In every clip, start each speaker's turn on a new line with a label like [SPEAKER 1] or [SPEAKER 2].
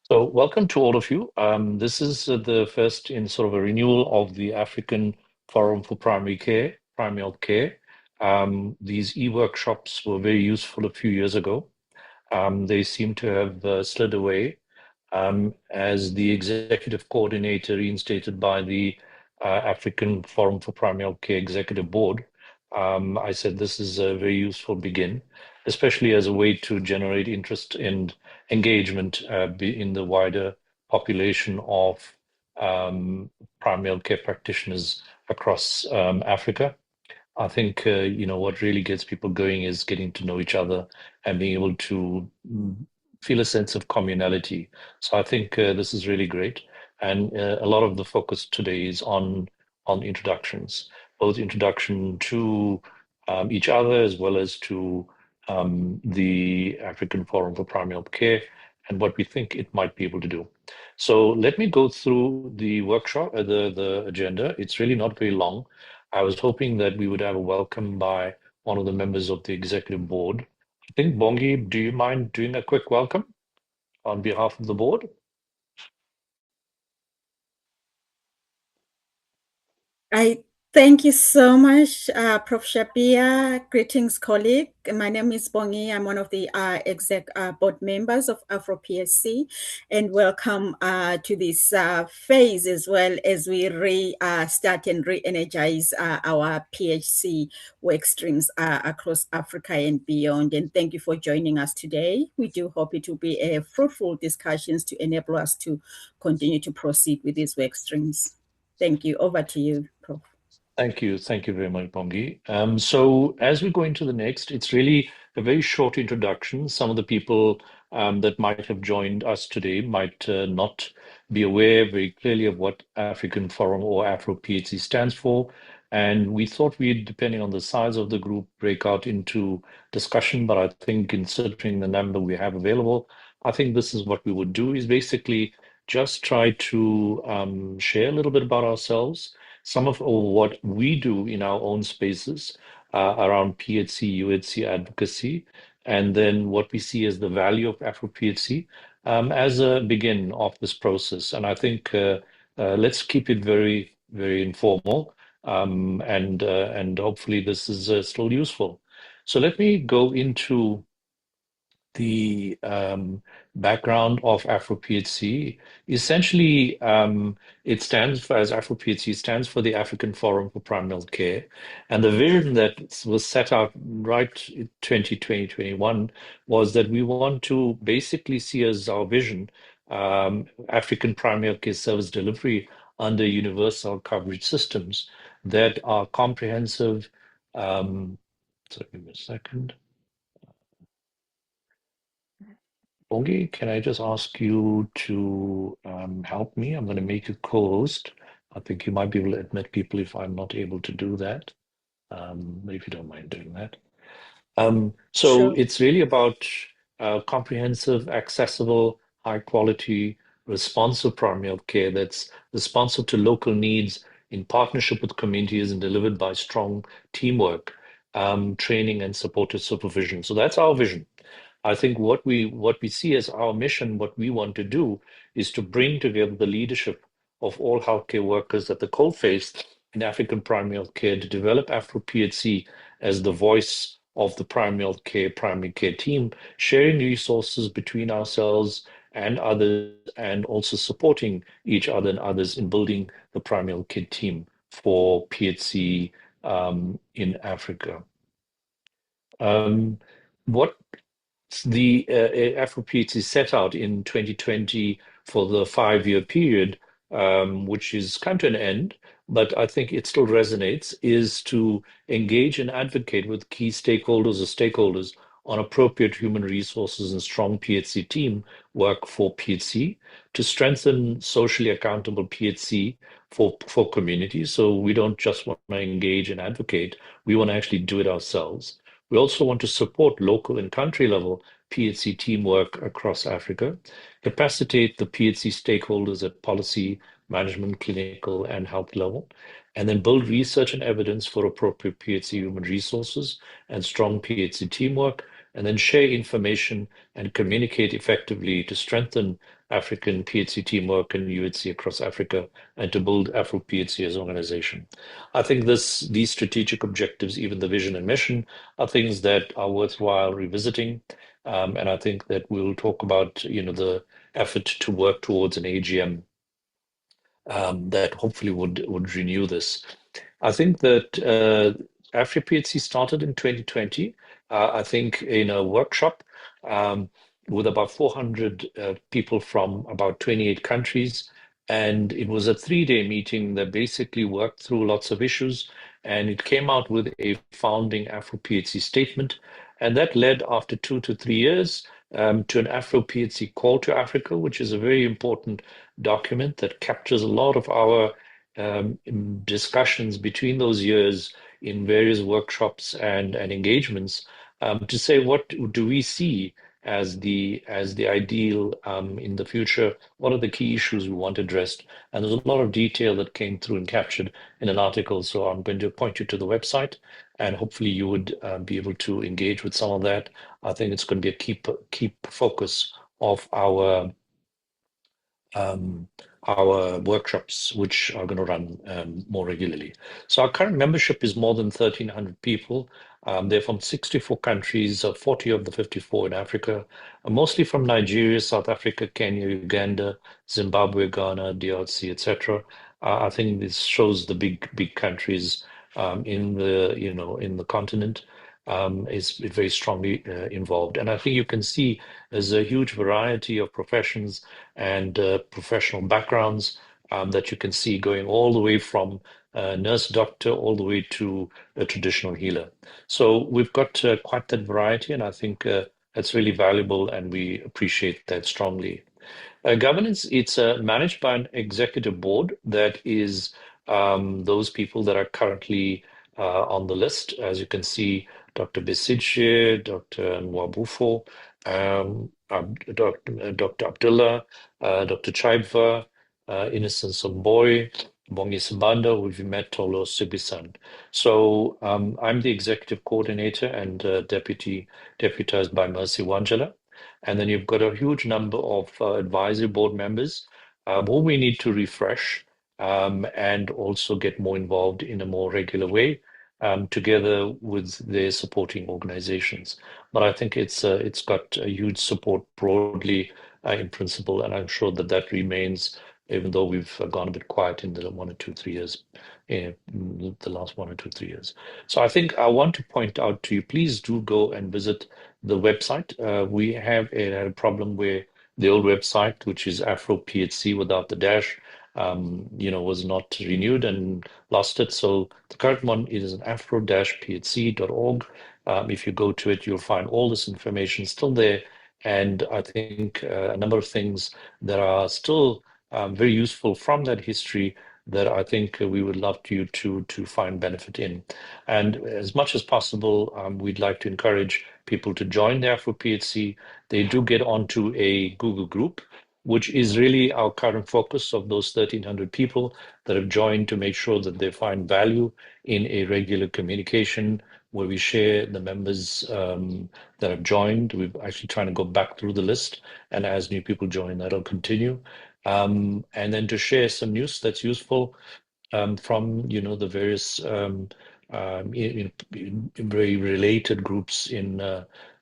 [SPEAKER 1] So, welcome to all of you. This is the first in sort of a renewal of the African Forum for Primary Care, Primary Health Care. These e-workshops were very useful a few years ago. They seem to have slid away as the executive coordinator reinstated by the African Forum for Primary Health Care Executive Board. I said this is a very useful begin, especially as a way to generate interest and engagement in the wider population of primary health care practitioners across Africa. I think what really gets people going is getting to know each other and being able to feel a sense of communality. So I think this is really great, and a lot of the focus today is on introductions, both introduction to each other as well as to the African Forum for Primary Health Care and what we think it might be able to do. So let me go through the workshop, the agenda. It's really not very long. I was hoping that we would have a welcome by one of the members of the executive board. I think, Bongi, do you mind doing a quick welcome on behalf of the board?
[SPEAKER 2] I thank you so much, Prof. Shapia. Greetings, colleague. My name is Bongi. I'm one of the exec board members of AfroPHC, and welcome to this phase as well as we start and re-energize our PHC work streams across Africa and beyond. And thank you for joining us today. We do hope it will be a fruitful discussions to enable us to continue to proceed with these work streams. Thank you. Over to you, Prof.
[SPEAKER 1] Thank you. Thank you very much, Bongi. So as we go into the next, it's really a very short introduction. Some of the people that might have joined us today might not be aware very clearly of what African Forum or Afro-PHC stands for. And we thought we'd, depending on the size of the group, break out into discussion. But I think considering the number we have available, I think this is what we would do is basically just try to share a little bit about ourselves, some of what we do in our own spaces around PHC, UHC advocacy, and then what we see as the value of Afro-PHC as a begin of this process. And I think let's keep it very, very informal, and hopefully this is still useful. So let me go into the background of AfroPHC. Essentially, it stands for, as AfroPHC stands for the African Forum for Primary Health Care. And the vision that was set out right in 2021 was that we want to basically see as our vision African primary health care service delivery under universal coverage systems that are comprehensive. Sorry, give me a second. Bongi, can I just ask you to help me? I'm going to make you co-host. I think you might be able to admit people if I'm not able to do that. But if you don't mind doing that. So
[SPEAKER 2] Sure.
[SPEAKER 1] it's really about comprehensive, accessible, high quality, responsive primary health care that's responsive to local needs in partnership with communities and delivered by strong teamwork, training and supported supervision. So that's our vision. I think what we see as our mission, what we want to do, is to bring together the leadership of all healthcare workers at the coalface in African primary health care to develop Afro-PHC as the voice of the primary care team, sharing resources between ourselves and others, and also supporting each other and others in building the primary health care team for PHC in Africa. What the AfroPHC set out in 2020 for the 5-year period, which is come to an end, but I think it still resonates, is to engage and advocate with key stakeholders or stakeholders on appropriate human resources and strong PHC team work for PHC to strengthen socially accountable PHC for communities. So we don't just want to engage and advocate, we want to actually do it ourselves. We also want to support local and country level PHC teamwork across Africa, capacitate the PHC stakeholders at policy, management, clinical, and health level, and then build research and evidence for appropriate PHC human resources and strong PHC teamwork, and then share information and communicate effectively to strengthen African PHC teamwork and UHC across Africa, and to build AfroPHC as an organization. I think these strategic objectives, even the vision and mission, are things that are worthwhile revisiting. And I think that we'll talk about, the effort to work towards an AGM that hopefully would renew this. I think that AfroPHC started in 2020, I think in a workshop um, with about 400 people from about 28 countries. And it was a 3-day meeting that basically worked through lots of issues. And it came out with a founding AfroPHC statement. And that led, after 2 to 3 years, to an AfroPHC call to Africa, which is a very important document that captures a lot of our discussions between those years in various workshops and engagements, to say, what do we see as the ideal in the future? What are the key issues we want addressed? And there's a lot of detail that came through and captured in an article. So I'm going to point you to the website, and hopefully you would be able to engage with some of that. I think it's going to be a key focus of um, our workshops, which are going to run more regularly. So our current membership is more than 1,300 people. They're from 64 countries, 40 of the 54 in Africa, mostly from Nigeria, South Africa, Kenya, Uganda, Zimbabwe, Ghana, DRC, etc. I think this shows the big countries in the continent is very strongly involved. And I think you can see there's a huge variety of professions and professional backgrounds that you can see, going all the way from nurse doctor all the way to a traditional healer. So we've got quite that variety, and I think that's really valuable, and we appreciate that strongly. Governance, it's managed by an executive board that is those people that are currently on the list. As you can see, Dr. Besidje, Dr. Nwabufo, Dr. Abdullah, Dr. Chaibva, Innocent Somboy, Bongi Sibanda, who we've met, Tolo Sibisan. So I'm the executive coordinator and deputized by Mercy Wanjala. And then you've got a huge number of advisory board members whom we need to refresh and also get more involved in a more regular way, together with their supporting organizations. But I think it's got a huge support broadly in principle, and I'm sure that that remains, even though we've gone a bit quiet in the 1 or 2 3 years, the last 1 or 2 3 years. So I think I want to point out to you, please do go and visit the website. We have a problem where the old website, which is AfroPHC without the dash, was not renewed and lost it. So the current one is an afro-phc.org. If you go to it, you'll find all this information still there. And I think a number of things that are still very useful from that history that I think we would love you to find benefit in. And as much as possible, we'd like to encourage people to join the AfroPHC. They do get onto a Google group, which is really our current focus of those 1,300 people that have joined, to make sure that they find value in a regular communication where we share the members that have joined. We're actually trying to go back through the list, and as new people join, that'll continue. And then to share some news that's useful from the various very related groups in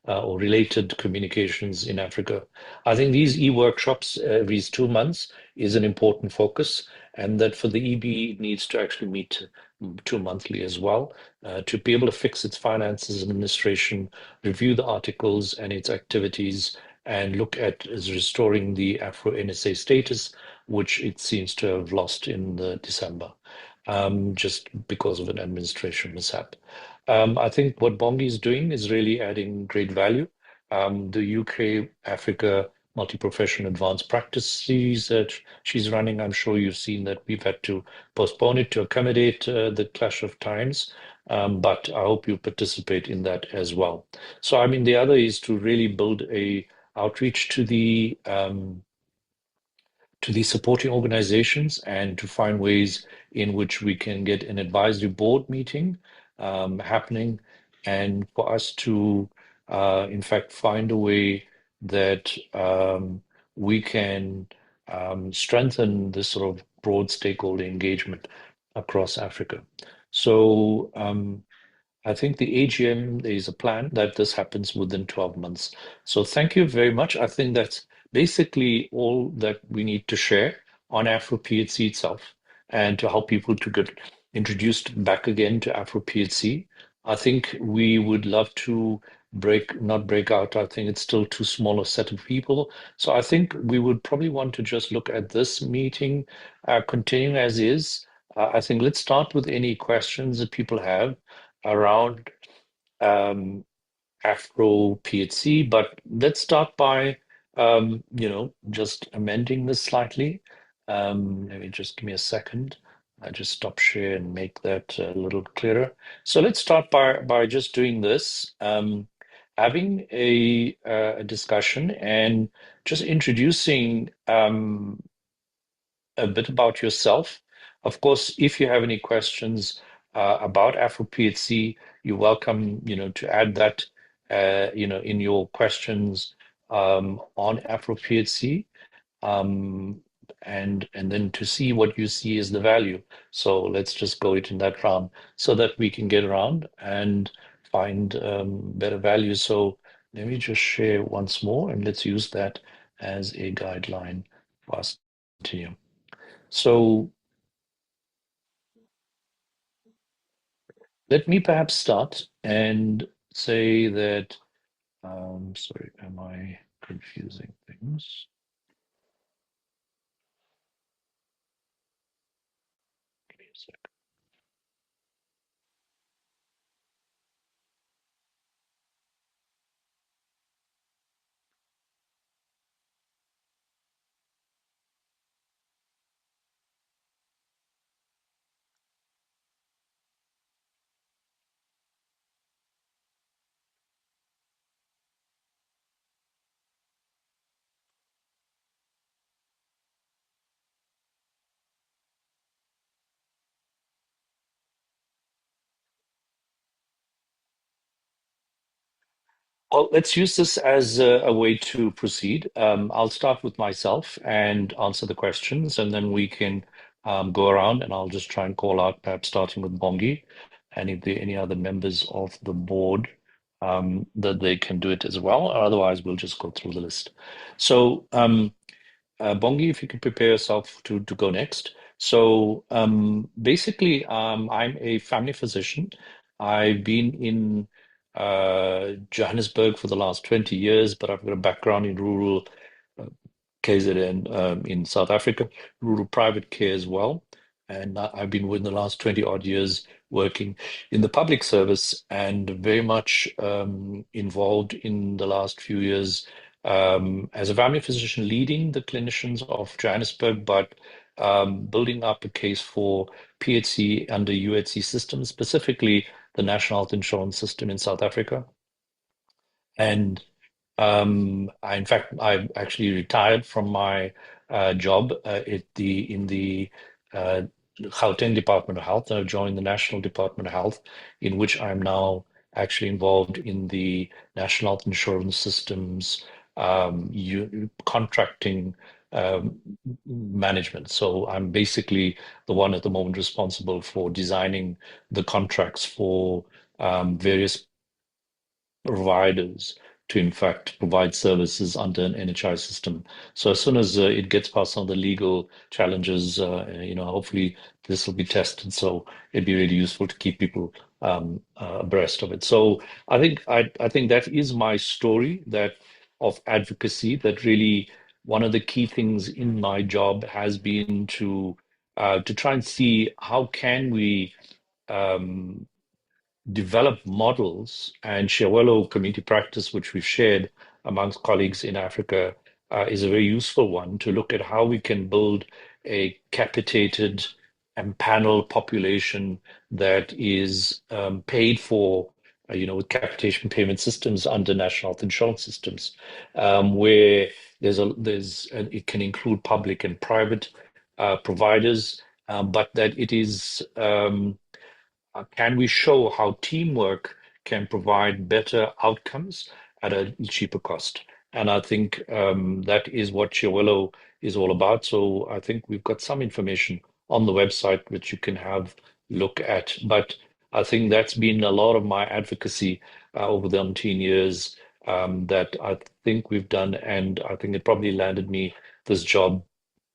[SPEAKER 1] or related communications in Africa. I think these e-workshops every 2 months is an important focus, and that for the EB it needs to actually meet 2 monthly as well, to be able to fix its finances, administration, review the articles and its activities, and look at as restoring the Afro NSA status, which it seems to have lost in the December, just because of an administration mishap. I think what Bongi is doing is really adding great value. The UK Africa Multi-Professional Advanced Practice series that she's running, I'm sure you've seen that we've had to postpone it to accommodate the clash of times. But I hope you participate in that as well. So, I mean, the other is to really build a outreach to the supporting organizations, and to find ways in which we can get an advisory board meeting happening, and for us to, in fact, find a way that we can strengthen this sort of broad stakeholder engagement across Africa. So I think the AGM, there is a plan that this happens within 12 months. So thank you very much. I think that's basically all that we need to share on AfroPHC itself and to help people to get introduced back again to AfroPHC. I think we would love to not break out. I think it's still too small a set of people. So I think we would probably want to just look at this meeting continuing as is. I think let's start with any questions that people have around um, Afro PHC, but let's start by just amending this slightly. Let me just give me a second. I just stop share and make that a little clearer. So let's start by just doing this, having a discussion and just introducing a bit about yourself. Of course, if you have any questions about AfroPHC, you're welcome, to add that, in your questions on AfroPHC, and then to see what you see is the value. So let's just go it in that round so that we can get around and find better value. So let me just share once more, and let's use that as a guideline for us to continue. So let me perhaps start and say that, sorry, am I confusing things? Give me a sec. Well, let's use this as a way to proceed. I'll start with myself and answer the questions, and then we can go around, and I'll just try and call out, perhaps starting with Bongi, and if there are any other members of the board, that they can do it as well. Otherwise, we'll just go through the list. So, Bongi, if you can prepare yourself to go next. So basically, I'm a family physician. I've been in Johannesburg for the last 20 years, but I've got a background in rural KZN in South Africa, rural private care as well. And I've been within the last 20 odd years working in the public service and very much involved in the last few years as a family physician, leading the clinicians of Johannesburg, but building up a case for PHC under UHC system, specifically the National Health Insurance System in South Africa. And in fact, I actually retired from my job in the uh, Gauteng Department of Health, and I've joined the National Department of Health, in which I'm now actually involved in the National Health Insurance Systems contracting management. So I'm basically the one at the moment responsible for designing the contracts for various providers to in fact provide services under an NHI system. So as soon as it gets past some of the legal challenges, hopefully this will be tested. So it'd be really useful to keep people abreast of it. So I think that is my story that of advocacy. That really one of the key things in my job has been to try and see how can we um, develop models, and Shawelo community practice, which we've shared amongst colleagues in Africa, is a very useful one to look at how we can build a capitated and panel population that is paid for, with capitation payment systems under national health insurance systems, where it can include public and private providers, but that it is can we show how teamwork can provide better outcomes at a cheaper cost? And I think that is what Chiawelo is all about. So I think we've got some information on the website which you can have look at. But I think that's been a lot of my advocacy over the umpteen years that I think we've done, and I think it probably landed me this job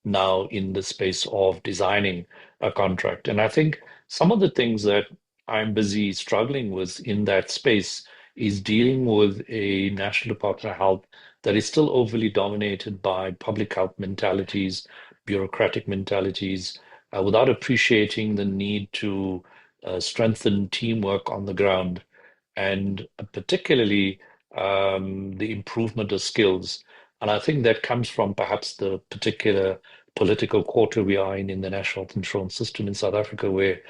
[SPEAKER 1] now in the space of designing a contract. And I think some of the things that I'm busy struggling with in that space is dealing with a National Department of Health that is still overly dominated by public health mentalities, bureaucratic mentalities, without appreciating the need to strengthen teamwork on the ground, and particularly the improvement of skills. And I think that comes from perhaps the particular political quarter we are in the national health insurance system in South Africa, where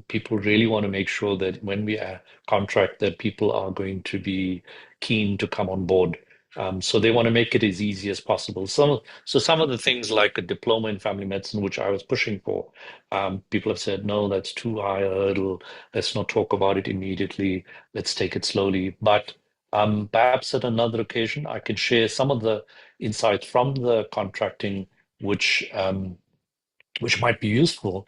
[SPEAKER 1] people really want to make sure that when we contract, that people are going to be keen to come on board. So they want to make it as easy as possible. Some of the things like a diploma in family medicine, which I was pushing for, people have said, no, that's too high a hurdle. Let's not talk about it immediately. Let's take it slowly. But perhaps at another occasion, I can share some of the insights from the contracting, which which might be useful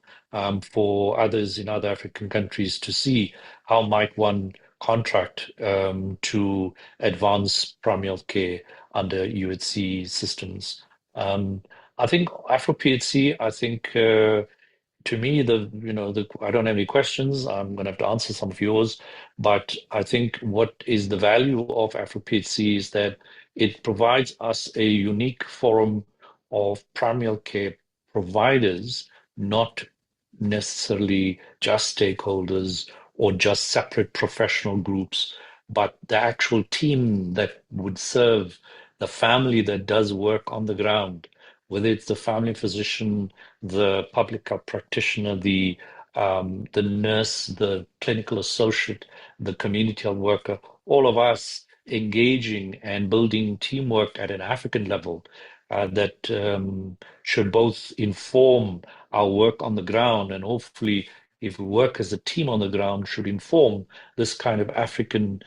[SPEAKER 1] for others in other African countries to see how might one contract to advance primary health care under UHC systems. Um, I think AfroPHC, I think to me, I don't have any questions. I'm going to have to answer some of yours, but I think what is the value of AfroPHC is that it provides us a unique forum of primary health care providers, not necessarily just stakeholders or just separate professional groups, but the actual team that would serve the family that does work on the ground, whether it's the family physician, the public health practitioner, the nurse, the clinical associate, the community health worker, all of us engaging and building teamwork at an African level that should both inform our work on the ground, and hopefully, if we work as a team on the ground, should inform this kind of African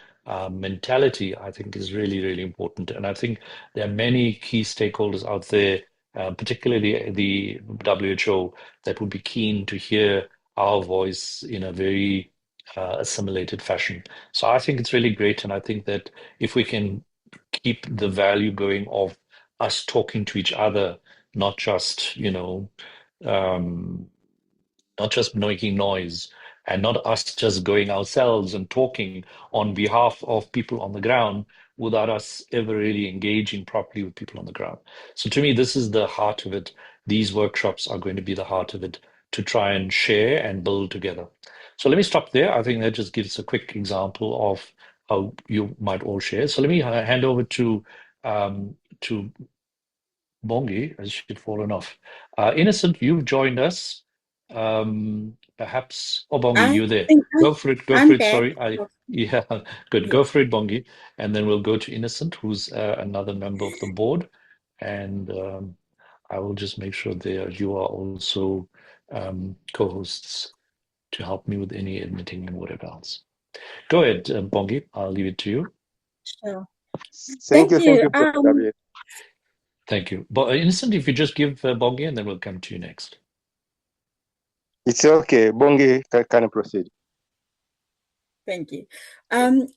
[SPEAKER 1] mentality. I think is really, really important. And I think there are many key stakeholders out there, particularly the WHO, that would be keen to hear our voice in a very assimilated fashion. So I think it's really great. And I think that if we can keep the value going of us talking to each other, not just, um, not just making noise, and not us just going ourselves and talking on behalf of people on the ground without us ever really engaging properly with people on the ground. So to me, this is the heart of it. These workshops are going to be the heart of it, to try and share and build together. So let me stop there. I think that just gives a quick example of how you might all share. So let me hand over to Bongi, as she'd fallen off. Innocent, you've joined us. Perhaps, oh, Bongi,
[SPEAKER 2] I
[SPEAKER 1] you're there.
[SPEAKER 2] think
[SPEAKER 1] Go for it. Go for
[SPEAKER 2] I'm
[SPEAKER 1] it.
[SPEAKER 2] back.
[SPEAKER 1] Sorry. Yeah, good.
[SPEAKER 2] Yeah,
[SPEAKER 1] Go for it, Bongi. And then we'll go to Innocent, who's another member of the board. And I will just make sure there you are also co-hosts to help me with any editing and whatever else. Go ahead, Bongi. I'll leave it to you.
[SPEAKER 2] sure.
[SPEAKER 3] Thank
[SPEAKER 2] Thank
[SPEAKER 3] you,
[SPEAKER 2] you.
[SPEAKER 3] Professor Gabriel.
[SPEAKER 1] Thank you. But Innocent, if you just give Bongi, and then we'll come to you next.
[SPEAKER 3] It's okay. Bongi can proceed.
[SPEAKER 2] Thank you.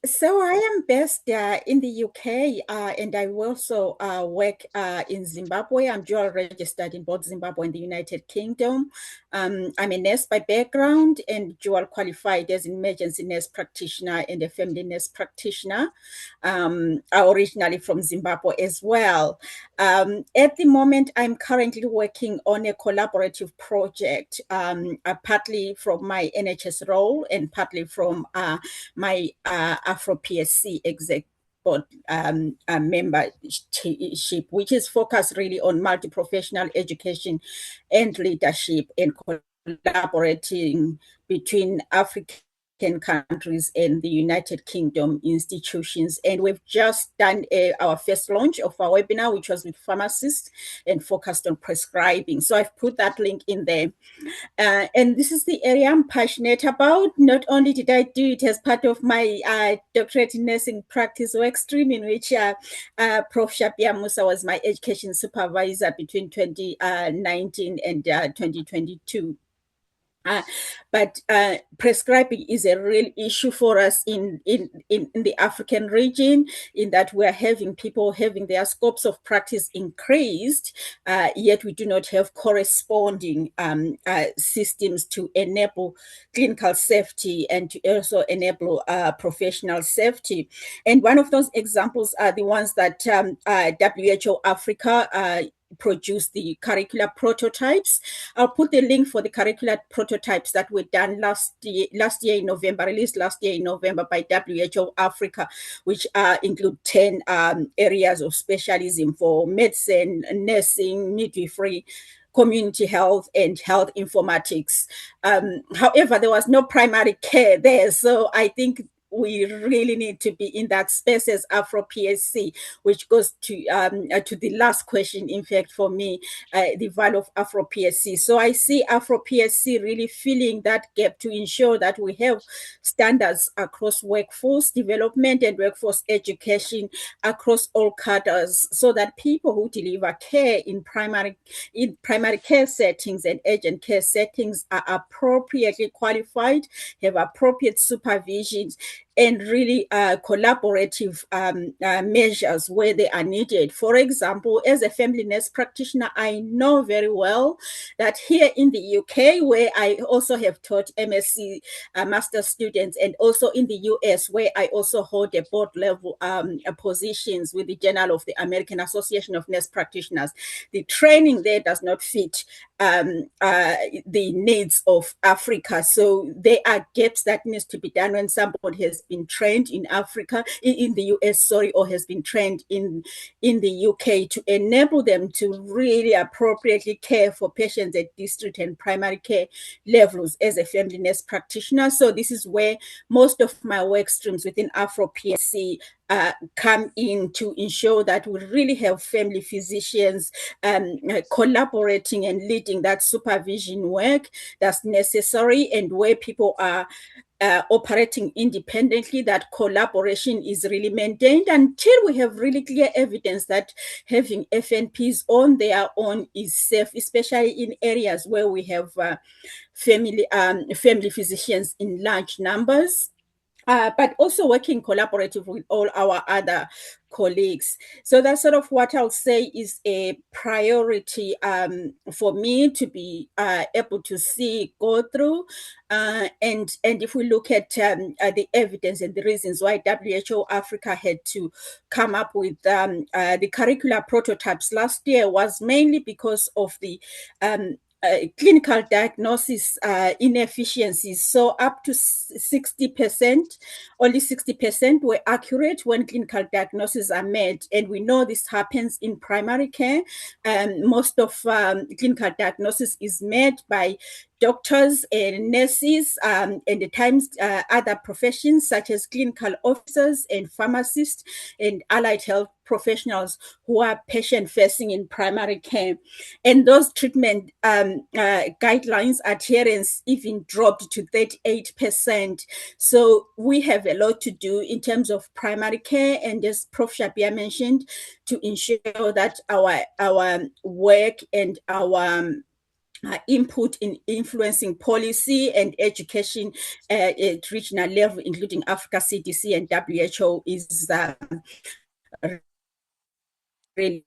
[SPEAKER 2] So I am based in the UK, and I also work in Zimbabwe. I'm dual registered in both Zimbabwe and the United Kingdom. I'm a nurse by background and dual qualified as an emergency nurse practitioner and a family nurse practitioner, originally from Zimbabwe as well. At the moment, I'm currently working on a collaborative project, partly from my NHS role and partly from my AfroPHC exec board membership, which is focused really on multi-professional education and leadership and collaborating between African countries and the United Kingdom institutions. And we've just done our first launch of our webinar, which was with pharmacists and focused on prescribing. So I've put that link in there. And this is the area I'm passionate about. Not only did I do it as part of my doctorate in nursing practice work stream, in which Prof. Shapia Musa was my education supervisor between 2019 and 2022. But prescribing is a real issue for us in the African region, in that we're having people having their scopes of practice increased, yet we do not have corresponding systems to enable clinical safety and to also enable professional safety. And one of those examples are the ones that WHO Africa produce the curricular prototypes. I'll put the link for the curricular prototypes that were done last year in November, released last year in November by WHO Africa, which include 10 areas of specialism for medicine, nursing, midwifery, community health, and health informatics. However, there was no primary care there, so I think we really need to be in that space as AfroPHC, which goes to the last question, in fact, for me, the value of AfroPHC. So I see AfroPHC really filling that gap to ensure that we have standards across workforce development and workforce education across all cadres, so that people who deliver care in primary care settings and urgent care settings are appropriately qualified, have appropriate supervision, and really collaborative measures where they are needed. For example, as a family nurse practitioner, I know very well that here in the UK, where I also have taught MSc master students, and also in the US, where I also hold a board level positions with the Journal of the American Association of Nurse Practitioners, the training there does not fit the needs of Africa. So there are gaps that needs to be done when somebody has been trained in Africa, in the US, or has been trained in the UK, to enable them to really appropriately care for patients at district and primary care levels as a family nurse practitioner. So this is where most of my work streams within AfroPHC come in, to ensure that we really have family physicians collaborating and leading that supervision work that's necessary, and where people are operating independently, that collaboration is really maintained until we have really clear evidence that having FNPs on their own is safe, especially in areas where we have family physicians in large numbers. But also working collaborative with all our other colleagues. So that's sort of what I'll say is a priority for me to be able to see go through. And if we look at the evidence and the reasons why WHO Africa had to come up with the curricular prototypes last year, was mainly because of the clinical diagnosis inefficiencies. So up to 60%, only 60% were accurate when clinical diagnoses are made. And we know this happens in primary care. Most of clinical diagnosis is made by doctors and nurses, and at times other professions such as clinical officers and pharmacists and allied health professionals who are patient-facing in primary care. And those treatment guidelines adherence even dropped to 38%. So we have a lot to do in terms of primary care, and as Prof. Shapia mentioned, to ensure that our work and our input in influencing policy and education at regional level, including Africa CDC and WHO, is really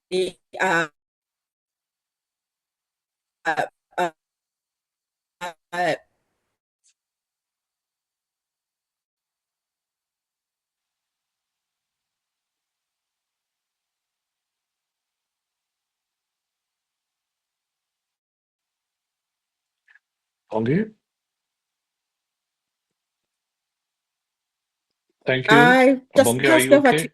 [SPEAKER 1] Bongi? Thank you.
[SPEAKER 2] I just
[SPEAKER 1] Bongi, are
[SPEAKER 2] passed
[SPEAKER 1] you
[SPEAKER 2] over
[SPEAKER 1] okay?
[SPEAKER 2] to you.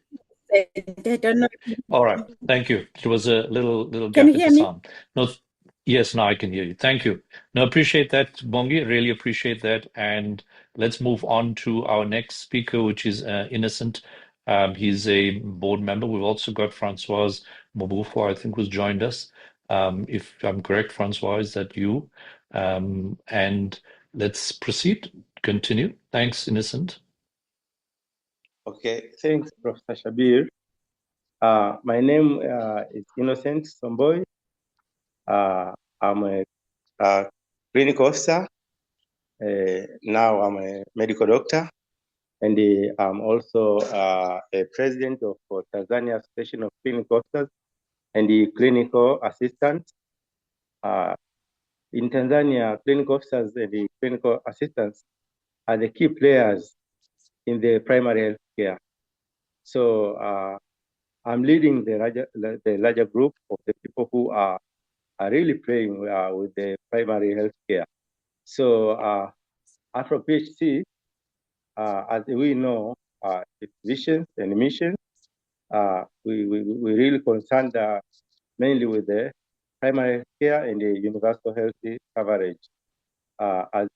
[SPEAKER 2] I don't know.
[SPEAKER 1] All right. Thank you. It was a little
[SPEAKER 2] Can
[SPEAKER 1] gap
[SPEAKER 2] you
[SPEAKER 1] in
[SPEAKER 2] hear
[SPEAKER 1] the
[SPEAKER 2] me?
[SPEAKER 1] sound. No, Yes, now I can hear you. Thank you. No, appreciate that, Bongi. Really appreciate that. And let's move on to our next speaker, which is Innocent. He's a board member. We've also got Francoise Mobufo, I think, who's joined us. If I'm correct, Francois, is that you? And let's proceed. Continue. Thanks, Innocent.
[SPEAKER 3] Okay, thanks, Professor Shabir. My name is Innocent Somboy. I'm a clinical officer. Now I'm a medical doctor, and I'm also a president of Tanzania Association of Clinical Officers and the clinical assistants. In Tanzania, clinical officers and the clinical assistants are the key players in the primary health care. So I'm leading the larger group of the people who are really playing with the primary health care. So AfroPHC, as we know, its visions and mission, we really concerned mainly with the primary care and the universal health coverage as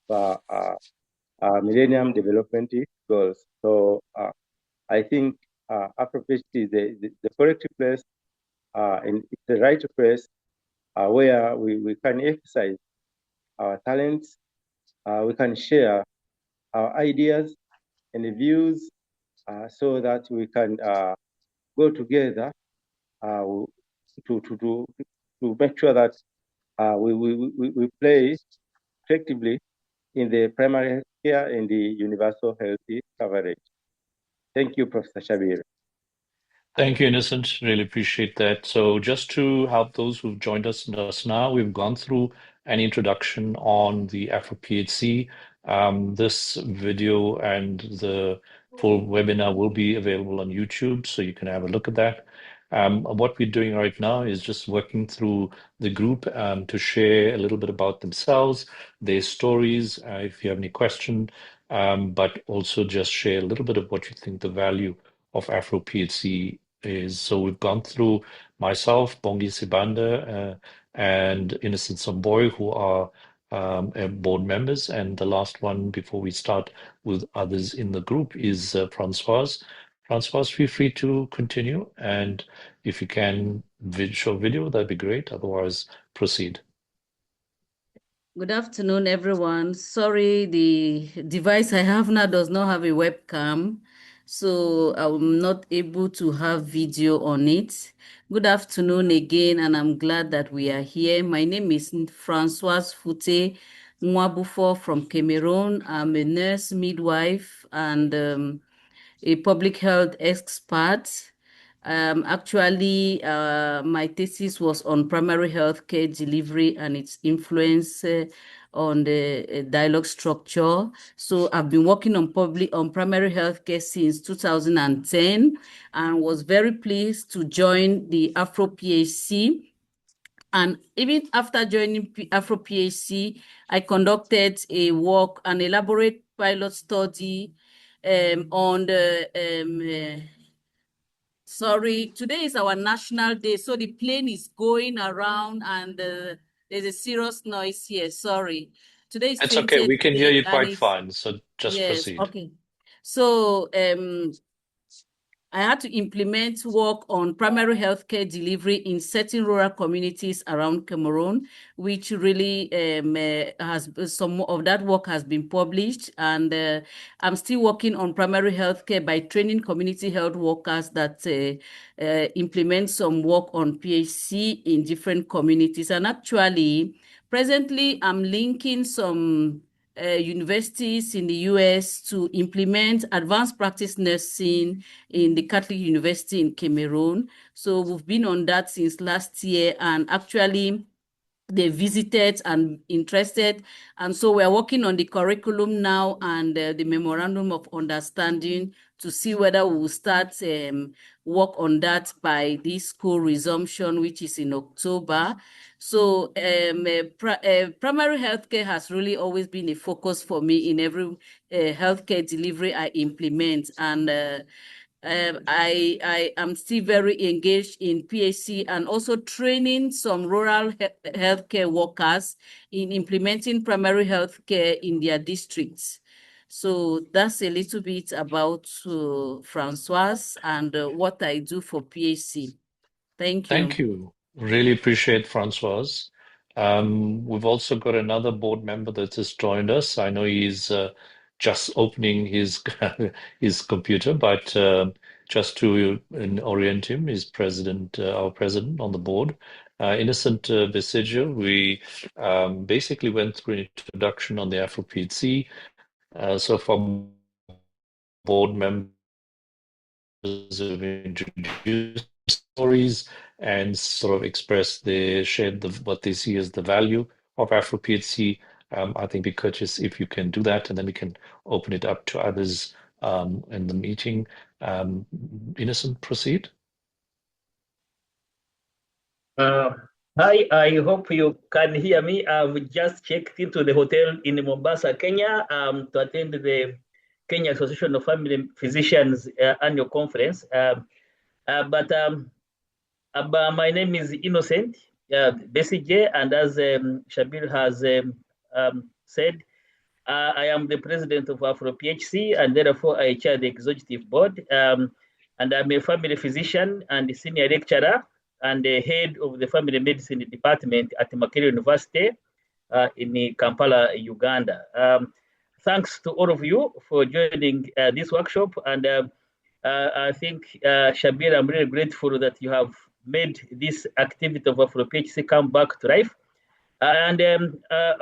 [SPEAKER 3] Millennium Development Goals. So I think AfroPHC is the correct place and it's the right place where we can exercise our talents, we can share our ideas and views so that we can go together to make sure that we play effectively in the primary health care and the universal health coverage. Thank you, Professor Shabir.
[SPEAKER 1] Thank you, Innocent. Really appreciate that. So just to help those who've joined us now, we've gone through an introduction on the AfroPHC. This video and the full webinar will be available on YouTube, so you can have a look at that. What we're doing right now is just working through the group to share a little bit about themselves, their stories, if you have any question, but also just share a little bit of what you think the value of AfroPHC is. So we've gone through myself, Bongi Sibanda, and Innocent Somboy, who are board members. And the last one before we start with others in the group is Francoise. Francoise, feel free to continue. And if you can show video, that'd be great. Otherwise, proceed.
[SPEAKER 4] Good afternoon, everyone. Sorry, the device I have now does not have a webcam, so I'm not able to have video on it. Good afternoon again, and I'm glad that we are here. My name is Francoise Fute Nwabufo from Cameroon. I'm a nurse, midwife, and a public health expert. Actually, my thesis was on primary health care delivery and its influence on the dialogue structure. So I've been working on primary health care since 2010 and was very pleased to join the AfroPHC. And even after joining AfroPHC, I conducted an elaborate pilot study on the sorry, today is our national day, so the plane is going around and there's a serious noise here. Sorry. Today is
[SPEAKER 1] It's okay. We can hear you quite
[SPEAKER 4] and
[SPEAKER 1] fine. So just
[SPEAKER 4] yes,
[SPEAKER 1] proceed.
[SPEAKER 4] okay. So I had to implement work on primary healthcare delivery in certain rural communities around Cameroon, which really has some of that work has been published. And I'm still working on primary healthcare by training community health workers that implement some work on PHC in different communities. And actually, presently, I'm linking some universities in the US to implement advanced practice nursing in the Catholic University in Cameroon. So we've been on that since last year, and actually they visited and interested. And so we're working on the curriculum now and the memorandum of understanding to see whether we will start work on that by this school resumption, which is in October. So primary healthcare has really always been a focus for me in every healthcare delivery I implement. And I am still very engaged in PHC and also training some rural healthcare workers in implementing primary healthcare in their districts. So that's a little bit about Francoise and what I do for PHC. Thank you.
[SPEAKER 1] Thank you. Really appreciate Francoise. We've also got another board member that has joined us. I know he's just opening his his computer, but just to orient him, he's our president on the board. Innocent Besigye. We basically went through an introduction on the AfroPHC. So for board members have introduced stories and sort of expressed shared what they see as the value of AfroPHC. I think be courteous if you can do that, and then we can open it up to others in the meeting. Innocent, proceed.
[SPEAKER 5] Hi, I hope you can hear me. I've just checked into the hotel in Mombasa, Kenya, to attend the Kenya Association of Family Physicians annual conference. But my name is Innocent Besigye, and as Shabir has said, I am the president of AfroPHC, and therefore I chair the executive board. And I'm a family physician and senior lecturer and the head of the family medicine department at Makerere University in Kampala, Uganda. Thanks to all of you for joining this workshop. And I think, Shabir, I'm really grateful that you have made this activity of AfroPHC come back to life. And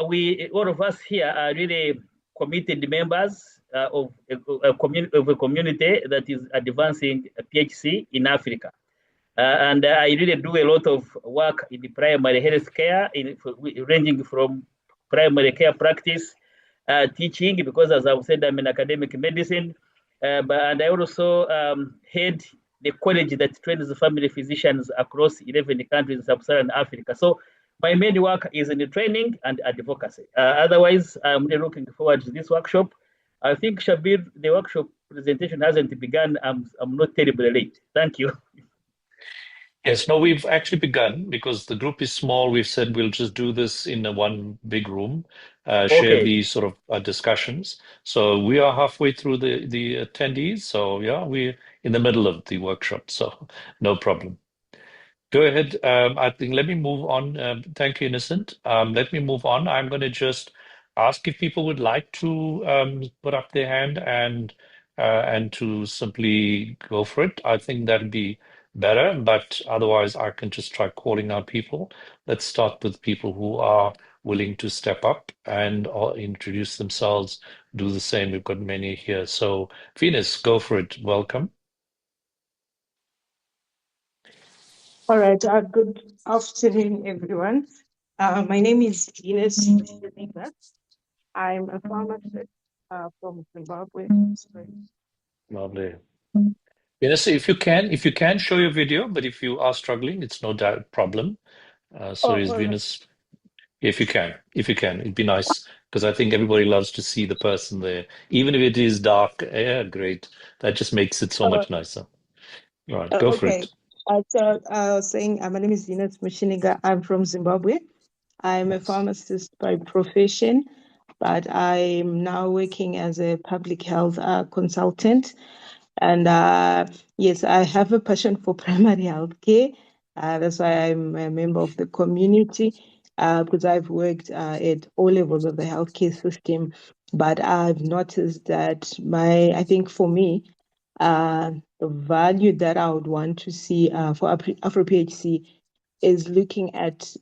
[SPEAKER 5] we, all of us here are really committed members of a community that is advancing PHC in Africa. And I really do a lot of work in the primary health care, ranging from primary care practice, teaching, because as I've said, I'm in academic medicine, and I also head the college that trains the family physicians across 11 countries in sub-Saharan Africa. So my main work is in the training and advocacy. Otherwise, I'm really looking forward to this workshop. I think, Shabir, the workshop presentation hasn't begun. I'm not terribly late. Thank you.
[SPEAKER 1] Yes, no, we've actually begun because the group is small. We've said we'll just do this in one big room, share these sort of discussions. So we are halfway through the attendees. So yeah, we're in the middle of the workshop. So no problem. Go ahead. I think let me move on. Thank you, Innocent. Let me move on. I'm going to just ask if people would like to put up their hand and to simply go for it. I think that'd be better, but otherwise I can just try calling out people. Let's start with people who are willing to step up and introduce themselves, do the same. We've got many here. So Venus, go for it. Welcome.
[SPEAKER 6] All right, good afternoon, everyone. My name is Venus. I'm a pharmacist from Zimbabwe.
[SPEAKER 1] Lovely. Venus, if you can show your video, but if you are struggling, it's no doubt problem. So is Venus, if you can, it'd be nice because I think everybody loves to see the person there, even if it is dark. Yeah, great. That just makes it so much nicer. All right, go for it.
[SPEAKER 6] So I was saying, my name is Venus Mushiniga. I'm from Zimbabwe. I'm a pharmacist by profession, but I'm now working as a public health consultant. And yes, I have a passion for primary health care. That's why I'm a member of the community, because I've worked at all levels of the healthcare system. But I've noticed that I think for me, the value that I would want to see for AfroPHC is looking at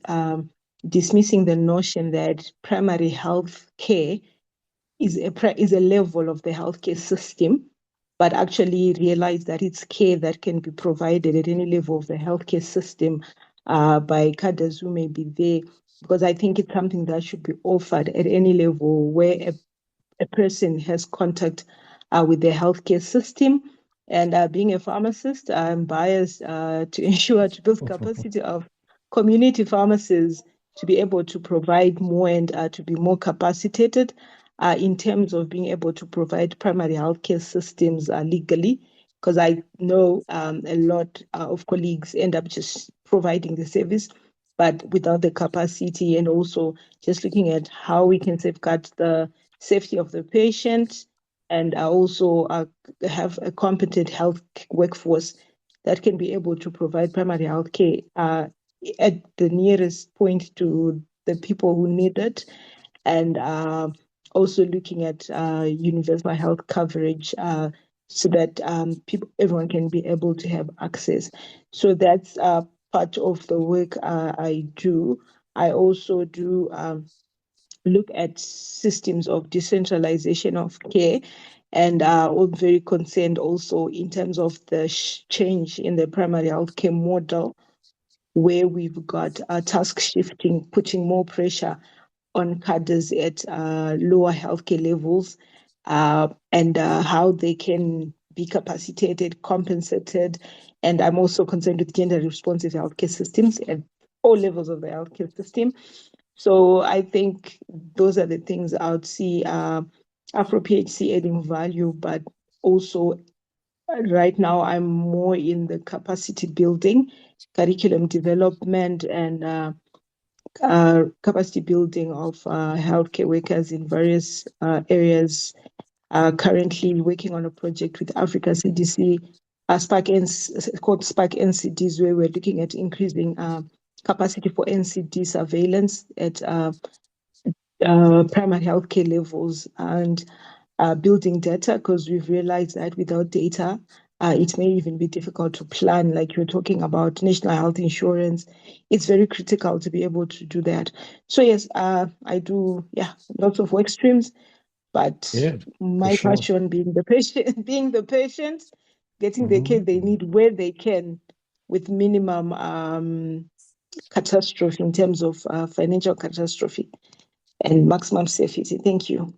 [SPEAKER 6] dismissing the notion that primary health care is a level of the healthcare system, but actually realize that it's care that can be provided at any level of the healthcare system by cadres who may be there, because I think it's something that should be offered at any level where a person has contact with the healthcare system. And being a pharmacist, I'm biased to ensure to build capacity of community pharmacists to be able to provide more and to be more capacitated in terms of being able to provide primary healthcare systems legally because I know a lot of colleagues end up just providing the service, but without the capacity, and also just looking at how we can safeguard the safety of the patient, and also have a competent health workforce that can be able to provide primary health care at the nearest point to the people who need it, and also looking at universal health coverage so that everyone can be able to have access. So that's part of the work I do. I also do look at systems of decentralization of care, and I'm very concerned also in terms of the change in the primary healthcare model, where we've got task shifting, putting more pressure on cadres at lower healthcare levels, and how they can be capacitated, compensated. And I'm also concerned with gender responsive healthcare systems at all levels of the healthcare system. So I think those are the things I would see AfroPHC adding value, but also right now I'm more in the capacity building, curriculum development, and capacity building of healthcare workers in various areas. Currently working on a project with Africa CDC, called SPARC NCDs, where we're looking at increasing capacity for NCD surveillance at primary healthcare levels, and building data, because we've realized that without data, it may even be difficult to plan. Like you're talking about national health insurance, it's very critical to be able to do that. So yes, I do, lots of work streams, but my passion being the patient, getting the care they need where they can, with minimum catastrophe in terms of financial catastrophe and maximum safety. Thank you.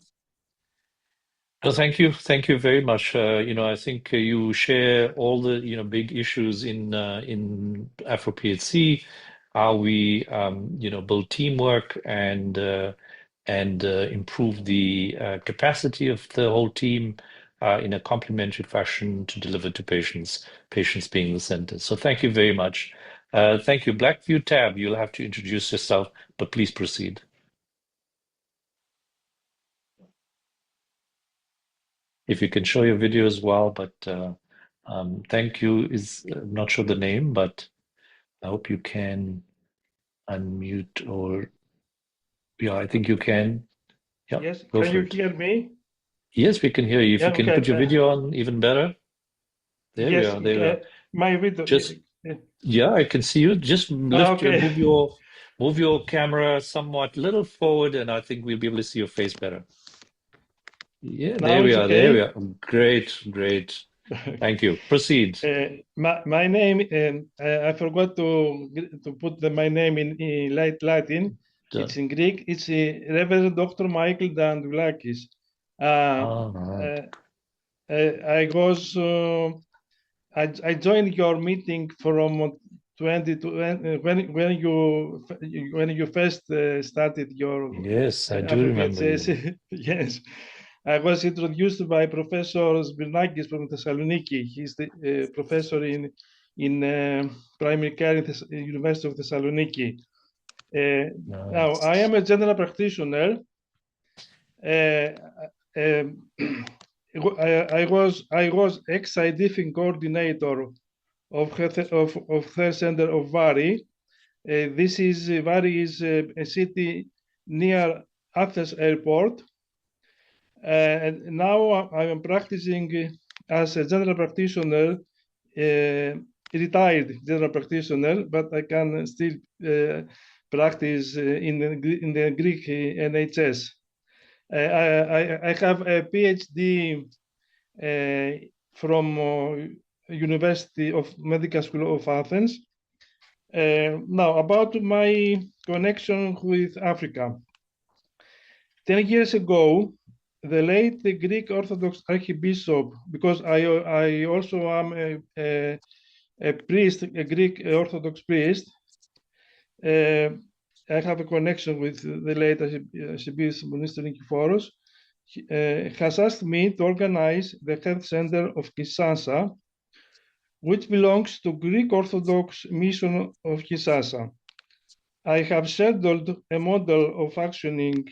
[SPEAKER 1] Well, thank you very much. I think you share all the big issues in AfroPHC, how we build teamwork and improve the capacity of the whole team in a complementary fashion to deliver to patients being the center. So thank you very much. Thank you. Blackview Tab, you'll have to introduce yourself, but please proceed. If you can show your video as well, but thank you is not sure the name, but I hope you can unmute, or I think you can. Yeah,
[SPEAKER 7] yes, can you hear me?
[SPEAKER 1] Yes, we can hear you. If you can put your video on, even better. There we are. There we are.
[SPEAKER 7] My video.
[SPEAKER 1] Yeah, I can see you. Just lift move your camera somewhat little forward, and I think we'll be able to see your face better. Yeah, there we are. Okay. There we are. Great. Thank you. Proceed.
[SPEAKER 7] My name, I forgot to put my name in Latin. It's in Greek. It's Reverend Dr. Michael Dandoulakis. I joined your meeting from 2020 when you first started your.
[SPEAKER 1] Yes, I do remember.
[SPEAKER 7] Yes. I was introduced by Professor Sbirnakis from Thessaloniki. He's the professor in primary care at the University of Thessaloniki. Nice. Now, I am a general practitioner. I was ex-scientific coordinator of Health Center of Vari. Vari is a city near Athens Airport. And now I am practicing as a general practitioner, retired general practitioner, but I can still practice in the Greek NHS. I have a PhD from University of Medical School of Athens. Now, about my connection with Africa. 10 years ago, the late Greek Orthodox Archbishop, because I also am a priest, a Greek Orthodox priest, I have a connection with the late Archbishop Minister Nikiforos, has asked me to organize the Health Center of Kinshasa which belongs to Greek Orthodox Mission of Kisasa. I have scheduled a model of functioning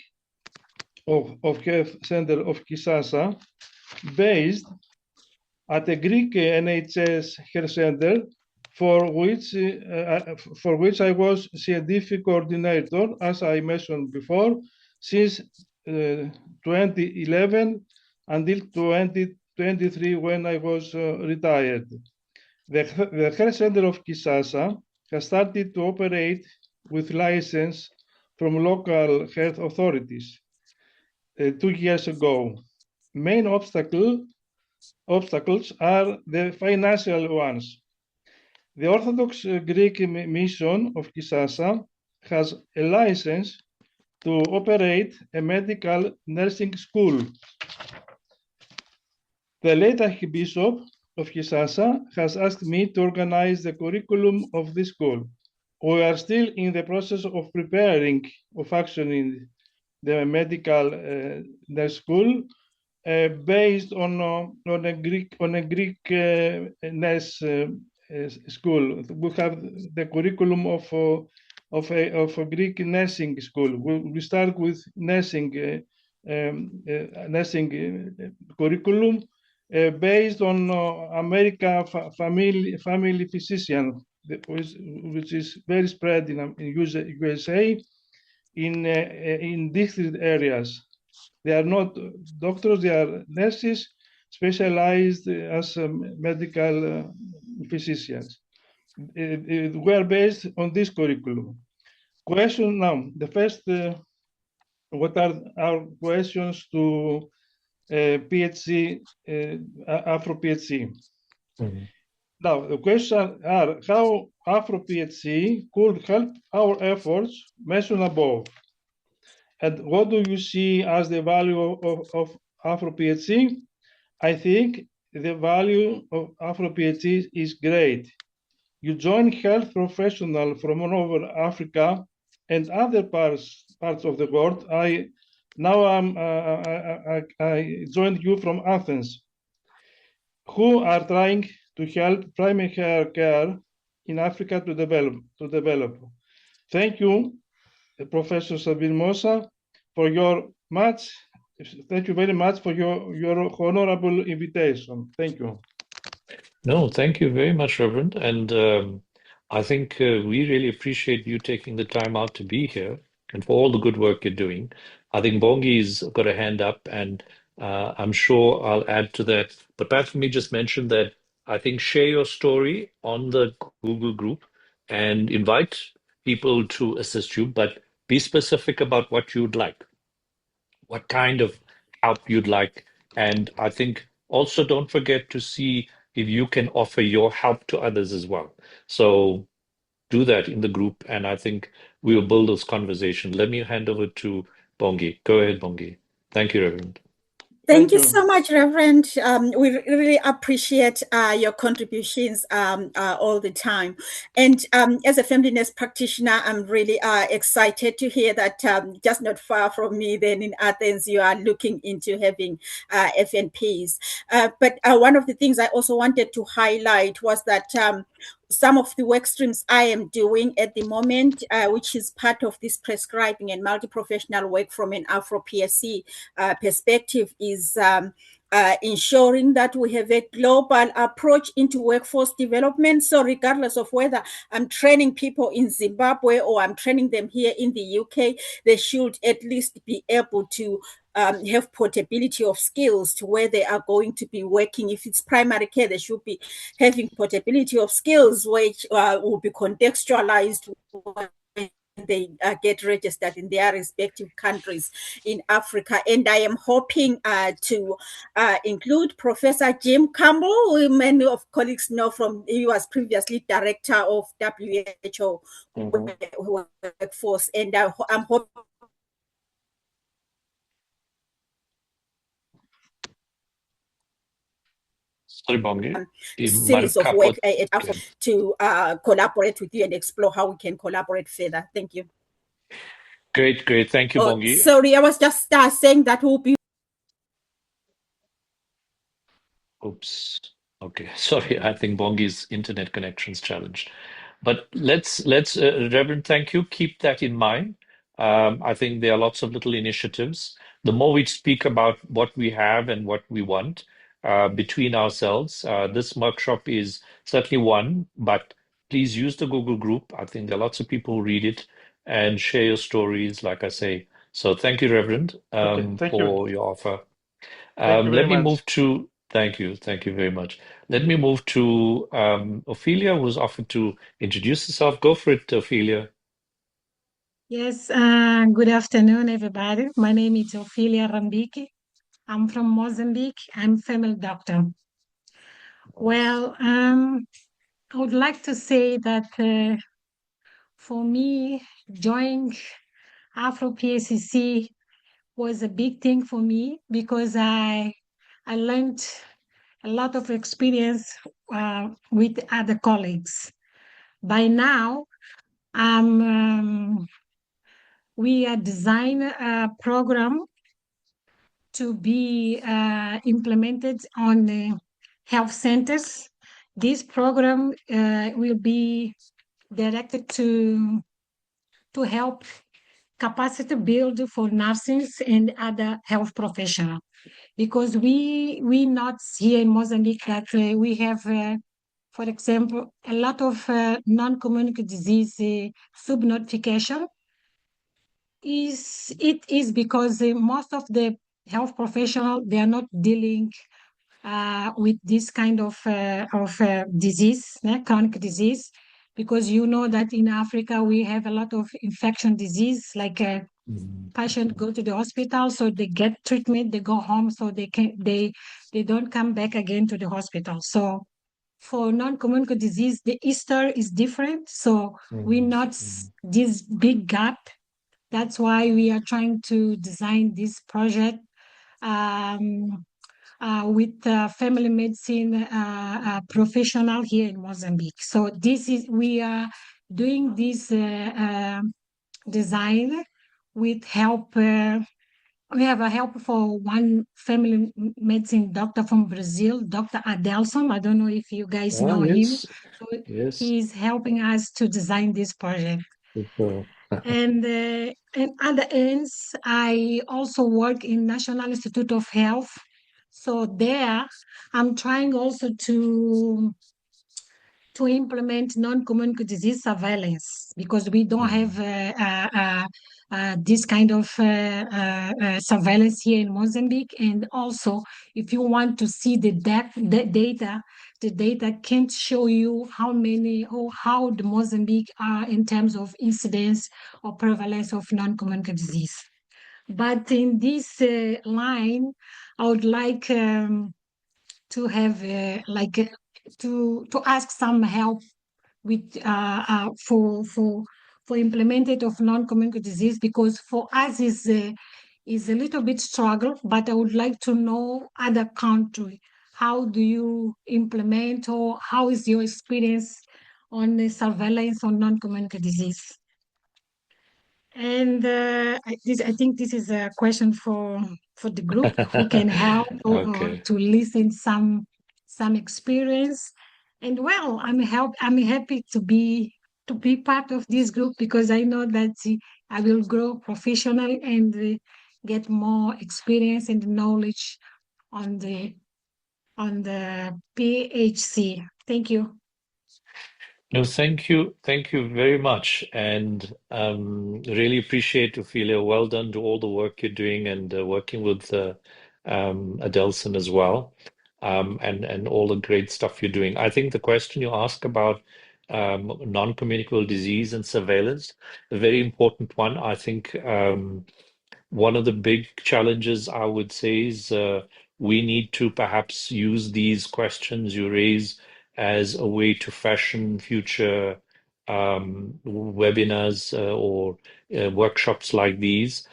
[SPEAKER 7] of Health Center of Kisasa based at a Greek NHS Health Center for which I was scientific coordinator, as I mentioned before, since 2011 until 2023 when I was retired. The Health Center of Kisasa has started to operate with license from local health authorities 2 years ago. Main obstacles are the financial ones. The Orthodox Greek Mission of Kisasa has a license to operate a medical nursing school. The late Archbishop of Kisasa has asked me to organize the curriculum of this school. We are still in the process of preparing of functioning the medical nurse school based on a Greek nurse school. We have the curriculum of a Greek nursing school. We start with nursing curriculum based on American family physician, which is very spread in USA in district areas. They are not doctors, they are nurses specialized as medical physicians. We are based on this curriculum. Question now, the first, what are our questions to PHC, AfroPHC?
[SPEAKER 1] Mm-hmm.
[SPEAKER 7] Now, the questions are how AfroPHC could help our efforts mentioned above. And what do you see as the value of AfroPHC? I think the value of AfroPHC is great. You join health professionals from all over Africa and other parts of the world. I joined you from Athens, who are trying to help primary care in Africa to develop. Thank you, Professor Sabine Mosa, for thank you very much for your honorable invitation. Thank you.
[SPEAKER 1] No, thank you very much, Reverend. And I think we really appreciate you taking the time out to be here and for all the good work you're doing. I think Bongi's got a hand up, and I'm sure I'll add to that. But perhaps let me just mention that I think share your story on the Google group and invite people to assist you, but be specific about what you'd like, what kind of help you'd like. And I think also don't forget to see if you can offer your help to others as well. So do that in the group, and I think we'll build this conversation. Let me hand over to Bongi. Go ahead, Bongi. Thank you, Reverend.
[SPEAKER 2] Thank you so much, Reverend. We really appreciate your contributions all the time. And as a family nurse practitioner, I'm really excited to hear that just not far from me, then in Athens, you are looking into having FNPs. But one of the things I also wanted to highlight was that some of the work streams I am doing at the moment, which is part of this prescribing and multi-professional work from an AfroPHC perspective, is ensuring that we have a global approach into workforce development. So regardless of whether I'm training people in Zimbabwe or I'm training them here in the UK, they should at least be able to have portability of skills to where they are going to be working. If it's primary care, they should be having portability of skills, which will be contextualized when they get registered in their respective countries in Africa. And I am hoping to include Professor Jim Campbell, who many of colleagues know from, he was previously director of WHO workforce. And I'm hoping
[SPEAKER 1] Sorry, Bongi.
[SPEAKER 2] series of work to collaborate with you and explore how we can collaborate further. Thank you.
[SPEAKER 1] Great. Thank you, Bongi.
[SPEAKER 2] Sorry, I was just saying that will be.
[SPEAKER 1] Oops. Okay, sorry, I think Bongi's internet connection's challenged. But let's Reverend, thank you. Keep that in mind. I think there are lots of little initiatives. The more we speak about what we have and what we want between ourselves, this workshop is certainly one, but please use the Google group. I think there are lots of people who read it and share your stories, like I say. So thank you, Reverend,
[SPEAKER 7] Okay, thank you.
[SPEAKER 1] for your offer.
[SPEAKER 7] Thank you very
[SPEAKER 1] Let me
[SPEAKER 7] much.
[SPEAKER 1] move to, thank you. Thank you very much. Let me move to Ophelia, who's offered to introduce herself. Go for it, Ophelia.
[SPEAKER 8] Yes, good afternoon, everybody. My name is Ophelia Rambiki. I'm from Mozambique. I'm family doctor. Well, I would like to say that for me, joining AfroPHC was a big thing for me because I learned a lot of experience with other colleagues. By now, we are design a program to be implemented on health centers. This program will be directed to help capacity build for nurses and other health professionals. Because we not here in Mozambique that we have, for example, a lot of non-communicable disease subnotification. It is because most of the health professionals, they are not dealing with this kind of disease, chronic disease, because you know that in Africa we have a lot of infection disease, like patient go to the hospital, so they get treatment, they go home, so they don't come back again to the hospital. So for non-communicable disease, the history is different. So we not this big gap. That's why we are trying to design this project with family medicine professional here in Mozambique. So we are doing this design with help. We have a help for one family medicine doctor from Brazil, Dr. Adelson. I don't know if you guys know him.
[SPEAKER 1] Yes,
[SPEAKER 8] So
[SPEAKER 1] yes.
[SPEAKER 8] he's helping us to design this project.
[SPEAKER 1] Super.
[SPEAKER 8] And at the ends, I also work in National Institute of Health. So there, I'm trying also to implement non-communicable disease surveillance because we don't have this kind of surveillance here in Mozambique. And also, if you want to see the data, the data can't show you how many or how the Mozambique are in terms of incidence or prevalence of non-communicable disease. But in this line, I would like to have to ask some help with for implemented of non-communicable disease, because for us is a little bit struggle. But I would like to know other country, how do you implement, or how is your experience on the surveillance on non-communicable disease? And I think this is a question for the group who can help or to listen some experience. And well, I'm happy to be part of this group because I know that I will grow professionally and get more experience and knowledge on the PHC. Thank you.
[SPEAKER 1] No, thank you. Thank you very much. And really appreciate, Ophelia. Well done to all the work you're doing and working with Adelson as well, and all the great stuff you're doing. I think the question you ask about non-communicable disease and surveillance, a very important one. I think one of the big challenges I would say is we need to perhaps use these questions you raise as a way to fashion future webinars or workshops like these.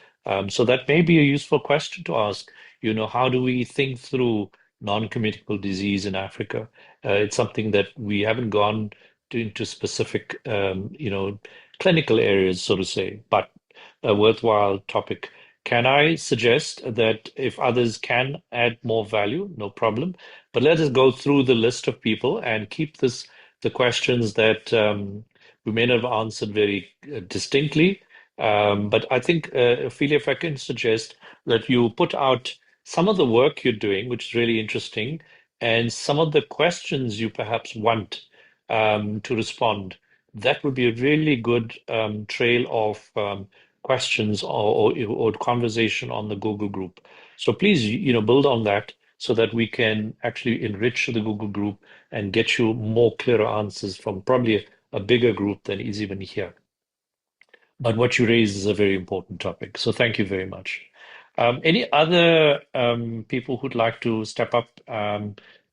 [SPEAKER 1] So that may be a useful question to ask. You know, how do we think through non-communicable disease in Africa? It's something that we haven't gone into specific, clinical areas, so to say, but a worthwhile topic. can I suggest that if others can add more value, no problem, but let us go through the list of people and keep the questions that we may not have answered very distinctly. But I think, Ophelia, if I can suggest that you put out some of the work you're doing, which is really interesting, and some of the questions you perhaps want to respond. That would be a really good trail of questions or conversation on the Google group. So please, build on that so that we can actually enrich the Google group and get you more clearer answers from probably a bigger group than is even here. But what you raise is a very important topic. So thank you very much. Any other people who'd like to step up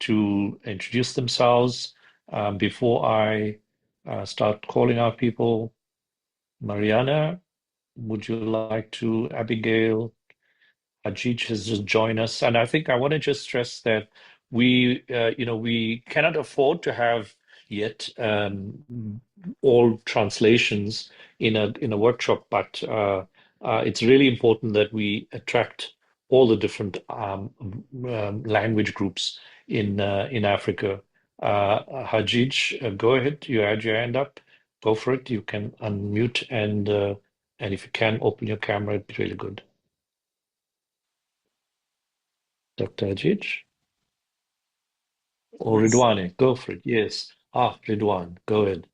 [SPEAKER 1] to introduce themselves before I start calling out people? Mariana, would you like to? Abigail, Ajij has just joined us, and I think I want to just stress that we cannot afford to have yet all translations in a workshop, but it's really important that we attract all the different language groups in Africa. Hajij, go ahead. You had your hand up. Go for it. You can unmute and if you can open your camera, it'd be really good. Dr. Ajij? Or Ridwane, go for it. Yes. Ridwan, go ahead.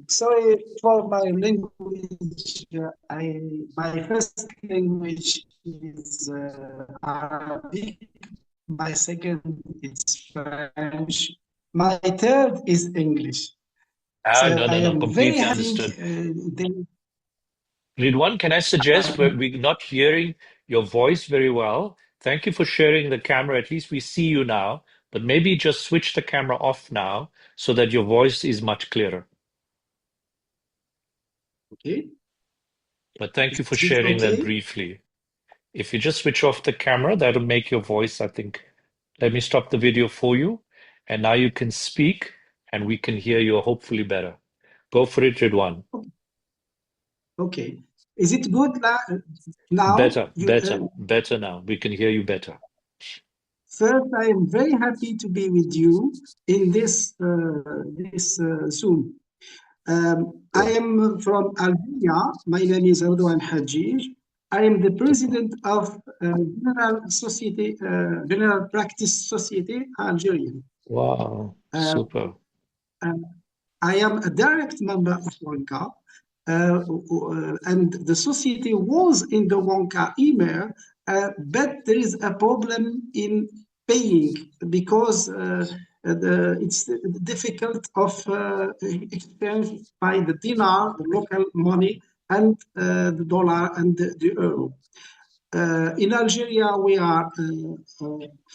[SPEAKER 9] Sorry for my language. My first language is Arabic. My second is French. My third is English.
[SPEAKER 1] No, completely understood. Ridwan, can I suggest we're not hearing your voice very well? Thank you for sharing the camera. At least we see you now, but maybe just switch the camera off now so that your voice is much clearer.
[SPEAKER 9] Okay.
[SPEAKER 1] But thank you for sharing that briefly. If you just switch off the camera, that'll make your voice, I think. Let me stop the video for you. And now you can speak and we can hear you hopefully better. Go for it, Ridwan.
[SPEAKER 9] Okay. Is it good now?
[SPEAKER 1] Better now. We can hear you better.
[SPEAKER 9] First, I am very happy to be with you in this Zoom. I am from Algeria. My name is Ridwan Hajij. I am the president of General Practice Society Algerian.
[SPEAKER 1] Wow, super.
[SPEAKER 9] I am a direct member of WONCA, and the society was in the WONCA email, but there is a problem in paying because it's difficult of exchange by the dinar, the local money, and the dollar and the euro. In Algeria, we are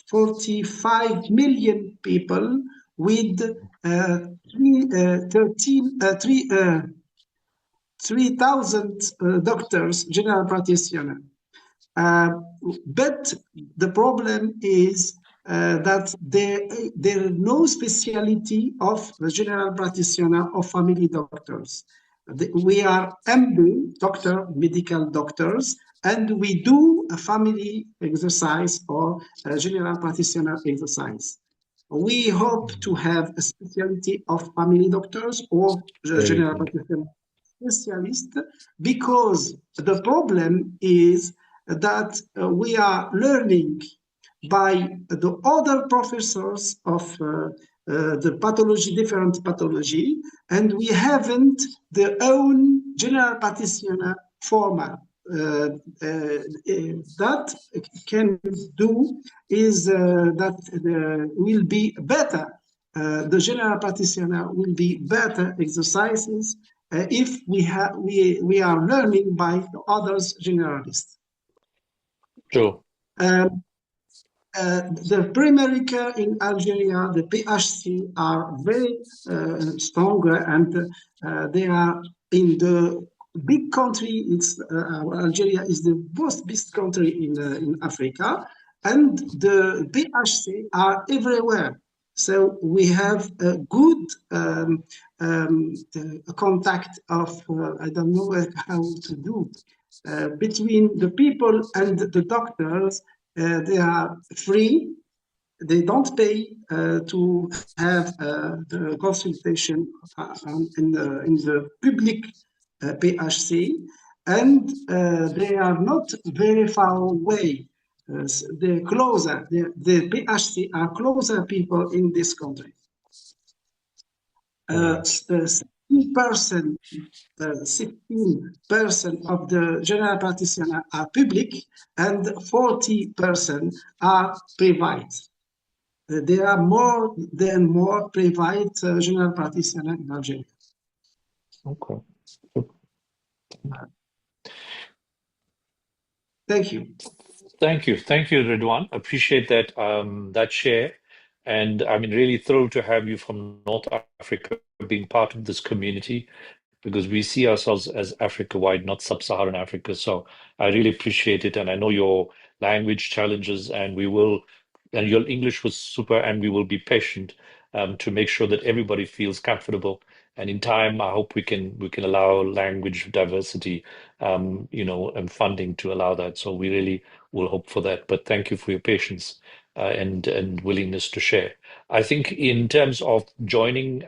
[SPEAKER 9] 45 million people with 3,000 doctors, general practitioners. But the problem is that there is no specialty of the general practitioner or family doctors. We are MD, medical doctors, and we do a family exercise or a general practitioner exercise. We hope to have a specialty of family doctors or general practitioner specialist, because the problem is that we are learning by the other professors of the pathology, different pathology, and we haven't the own general practitioner format. That can do is that will be better. The general practitioner will be better exercises if we are learning by the others generalists.
[SPEAKER 1] Sure.
[SPEAKER 9] The primary care in Algeria, the PHC, are very stronger, and they are in the big country. It's Algeria is the most big country in Africa, and the PHC are everywhere. So we have a good contact of, I don't know how to do, between the people and the doctors. They are free. They don't pay to have the consultation in the public PHC, and they are not very far away. The PHC are closer people in this country. 16% of the general practitioners are public and 40% are private. There are more private general practitioners in Algeria.
[SPEAKER 1] Okay.
[SPEAKER 9] Thank you.
[SPEAKER 1] Thank you, Ridwan. Appreciate that that share, and I mean, really thrilled to have you from North Africa being part of this community, because we see ourselves as Africa-wide, not sub-Saharan Africa. So I really appreciate it, and I know your language challenges, and your English was super, and we will be patient to make sure that everybody feels comfortable. And in time, I hope we can allow language diversity, and funding to allow that. So we really will hope for that. But thank you for your patience and willingness to share. I think in terms of joining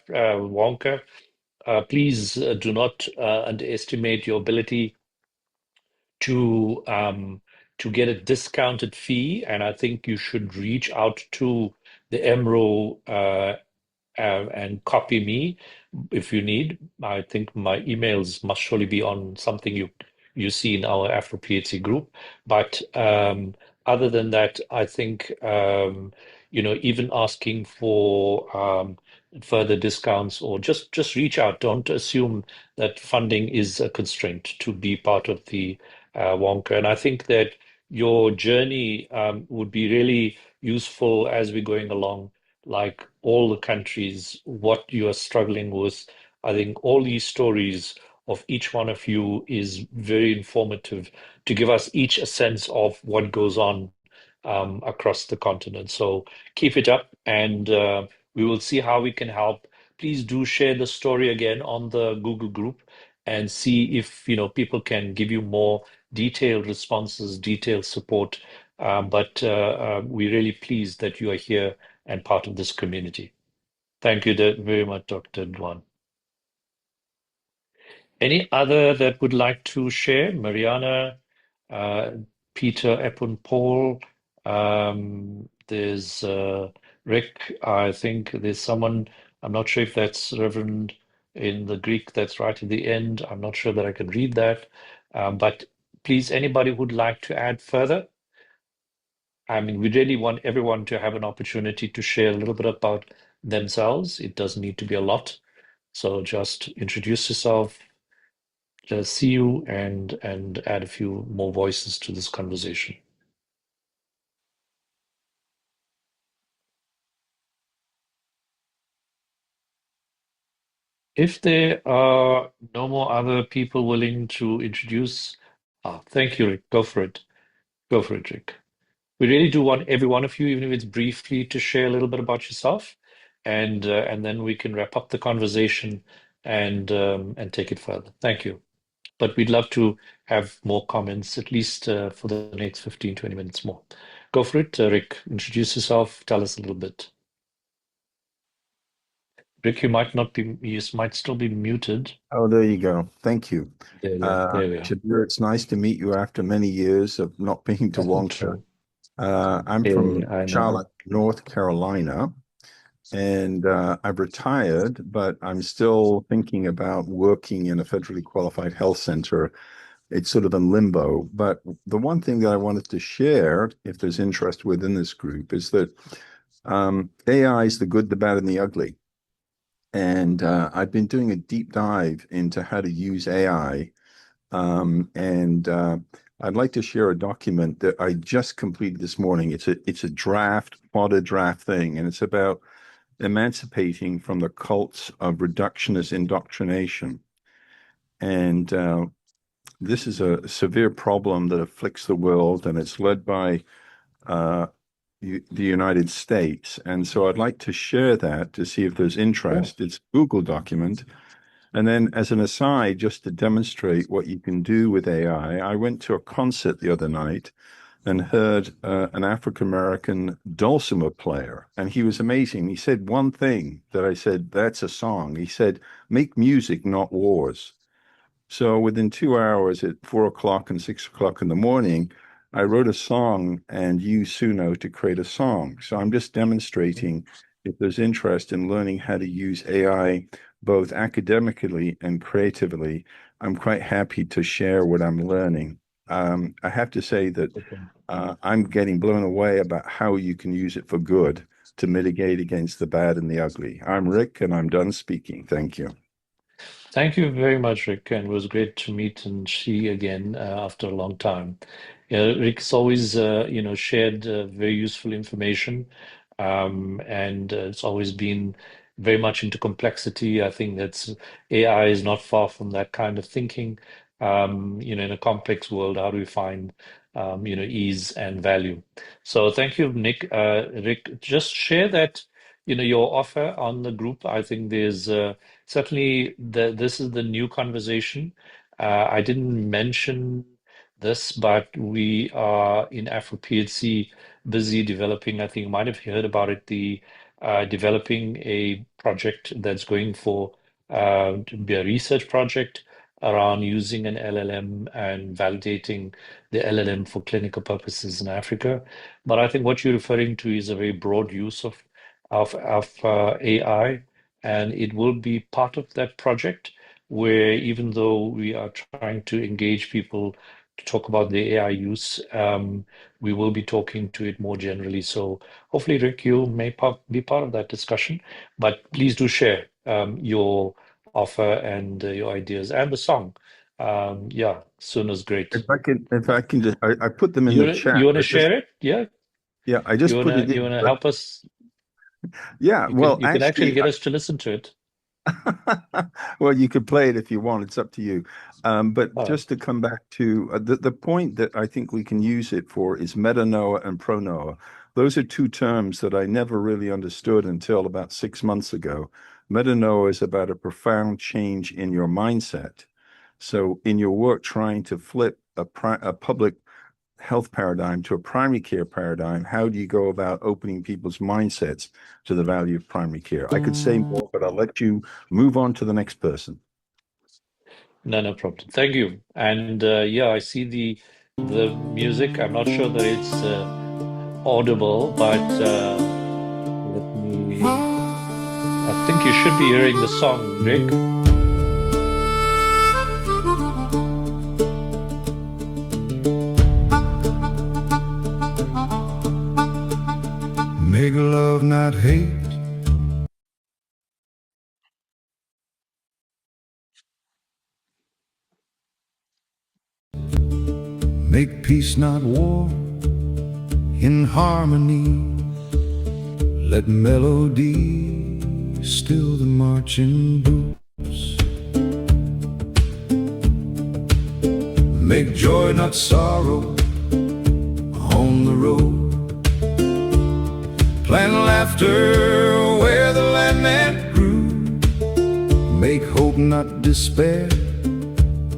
[SPEAKER 1] Wonka, please do not underestimate your ability to get a discounted fee, and I think you should reach out to the Emerald and copy me if you need. I think my emails must surely be on something you see in our AfroPHC group. But other than that, I think even asking for further discounts, or just reach out. Don't assume that funding is a constraint to be part of the Wonka. And I think that your journey would be really useful as we're going along, like all the countries, what you are struggling with. I think all these stories of each one of you is very informative to give us each a sense of what goes on across the continent. So keep it up, and we will see how we can help. Please do share the story again on the Google group and see if people can give you more detailed responses, detailed support. But we're really pleased that you are here and part of this community. Thank you very much, Dr. Dwan. Any other that would like to share? Mariana, Peter, Epon, Paul, there's Rick. I think there's someone, I'm not sure if that's Reverend in the Greek that's right at the end. I'm not sure that I can read that. But please, anybody who'd like to add further? I mean, we really want everyone to have an opportunity to share a little bit about themselves. It doesn't need to be a lot. So just introduce yourself, just see you, and add a few more voices to this conversation. If there are no more other people willing to introduce, thank you, Rick. Go for it. Go for it, Rick. We really do want every one of you, even if it's briefly, to share a little bit about yourself, and then we can wrap up the conversation and take it further. Thank you. But we'd love to have more comments, at least for the next 15, 20 minutes more. Go for it, Rick. Introduce yourself. Tell us a little bit. Rick, you might still be muted.
[SPEAKER 10] Oh, there you go. Thank you.
[SPEAKER 1] There we are.
[SPEAKER 10] Shabir, it's nice to meet you after many years of not being to Wonka. I'm from Charlotte, North Carolina, and I've retired, but I'm still thinking about working in a federally qualified health center. It's sort of in limbo. But the one thing that I wanted to share, if there's interest within this group, is that AI is the good, the bad, and the ugly. And I've been doing a deep dive into how to use AI. I'd like to share a document that I just completed this morning. It's a draft, plotted draft thing, and it's about emancipating from the cults of reductionist indoctrination. And this is a severe problem that afflicts the world, and it's led by the United States. And so I'd like to share that to see if there's interest. It's a Google document. And then as an aside, just to demonstrate what you can do with AI, I went to a concert the other night and heard an African-American dulcimer player, and he was amazing. He said one thing that I said, that's a song. He said, make music, not wars. So within 2 hours at 4 o'clock and 6 o'clock in the morning, I wrote a song and used Suno to create a song. So I'm just demonstrating if there's interest in learning how to use AI, both academically and creatively. I'm quite happy to share what I'm learning. I have to say that I'm getting blown away about how you can use it for good to mitigate against the bad and the ugly. I'm Rick, and I'm done speaking. Thank you.
[SPEAKER 1] Thank you very much, Rick, and it was great to meet and see again after a long time. Rick's always, shared very useful information, and it's always been very much into complexity. I think that's AI is not far from that kind of thinking. In a complex world, how do we find, ease and value? So thank you, Rick. Just share that, your offer on the group. I think there's certainly this is the new conversation. I didn't mention this, but we are in AfroPHC busy developing, I think you might have heard about it, developing a project that's going to be a research project around using an LLM and validating the LLM for clinical purposes in Africa. But I think what you're referring to is a very broad use of AI, and it will be part of that project where even though we are trying to engage people to talk about the AI use, we will be talking to it more generally. So hopefully, Rick, you may be part of that discussion, but please do share your offer and your ideas and the song. Suna's great.
[SPEAKER 10] If I can just, I put them in the chat.
[SPEAKER 1] You want to share it? Yeah.
[SPEAKER 10] Yeah, I just put it in.
[SPEAKER 1] You want to help us?
[SPEAKER 10] Yeah,
[SPEAKER 1] you can actually get us to listen to it.
[SPEAKER 10] Well, you could play it if you want. It's up to you. But just to come back to the point that I think we can use it for is meta-Noah and pro-Noah. Those are two terms that I never really understood until about 6 months ago. Meta-Noah is about a profound change in your mindset. So in your work trying to flip a public health paradigm to a primary care paradigm, how do you go about opening people's mindsets to the value of primary care? I could say more, but I'll let you move on to the next person.
[SPEAKER 1] No problem. Thank you. And I see the music. I'm not sure that it's audible, but I think you should be hearing the song, Rick.
[SPEAKER 11] Make love, not hate. Make peace, not war. In harmony, let melody still the marching boots. Make joy, not sorrow. On the road, plant laughter where the land grew. Make hope, not despair,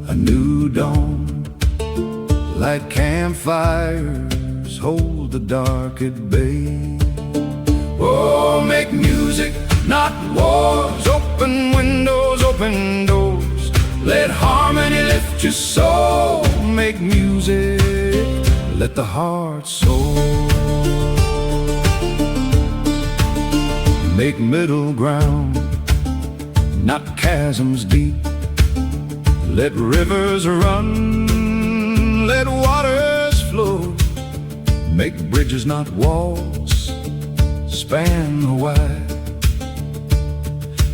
[SPEAKER 11] a new dawn. Light campfires, hold the dark at bay. Oh, make music, not wars. Open windows, open doors. Let harmony lift your soul. Make music, let the heart soar. Make middle ground, not chasms deep. Let rivers run, let waters flow. Make bridges, not walls, span the wide.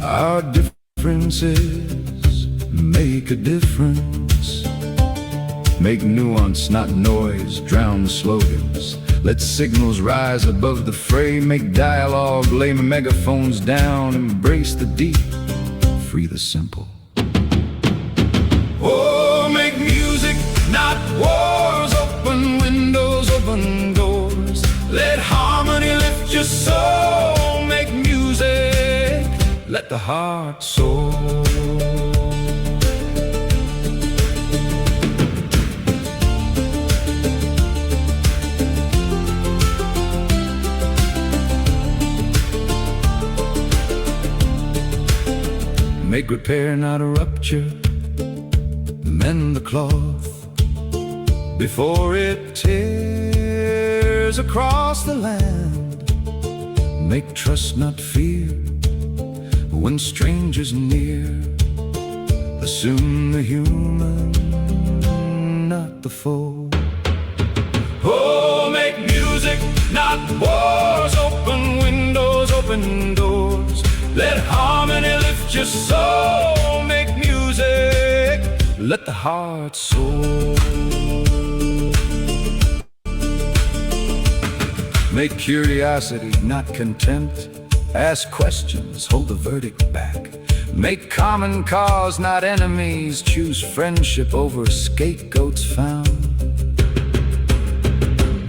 [SPEAKER 11] Our differences make a difference. Make nuance, not noise, drown the slogans. Let signals rise above the fray. Make dialogue, lay megaphones down. Embrace the deep, free the simple. Oh, make music, not wars. Open windows, open doors. Let harmony the heart soar. Make repair, not a rupture. Mend the cloth before it tears across the land. Make trust, not fear, when strangers near. Assume the human, not the foe. Oh, make music, not wars. Open windows, open doors. Let harmony lift your soul. Make music, let the heart soar. Make curiosity, not contempt. Ask questions, hold the verdict back. Make common cause, not enemies. Choose friendship over scapegoats found.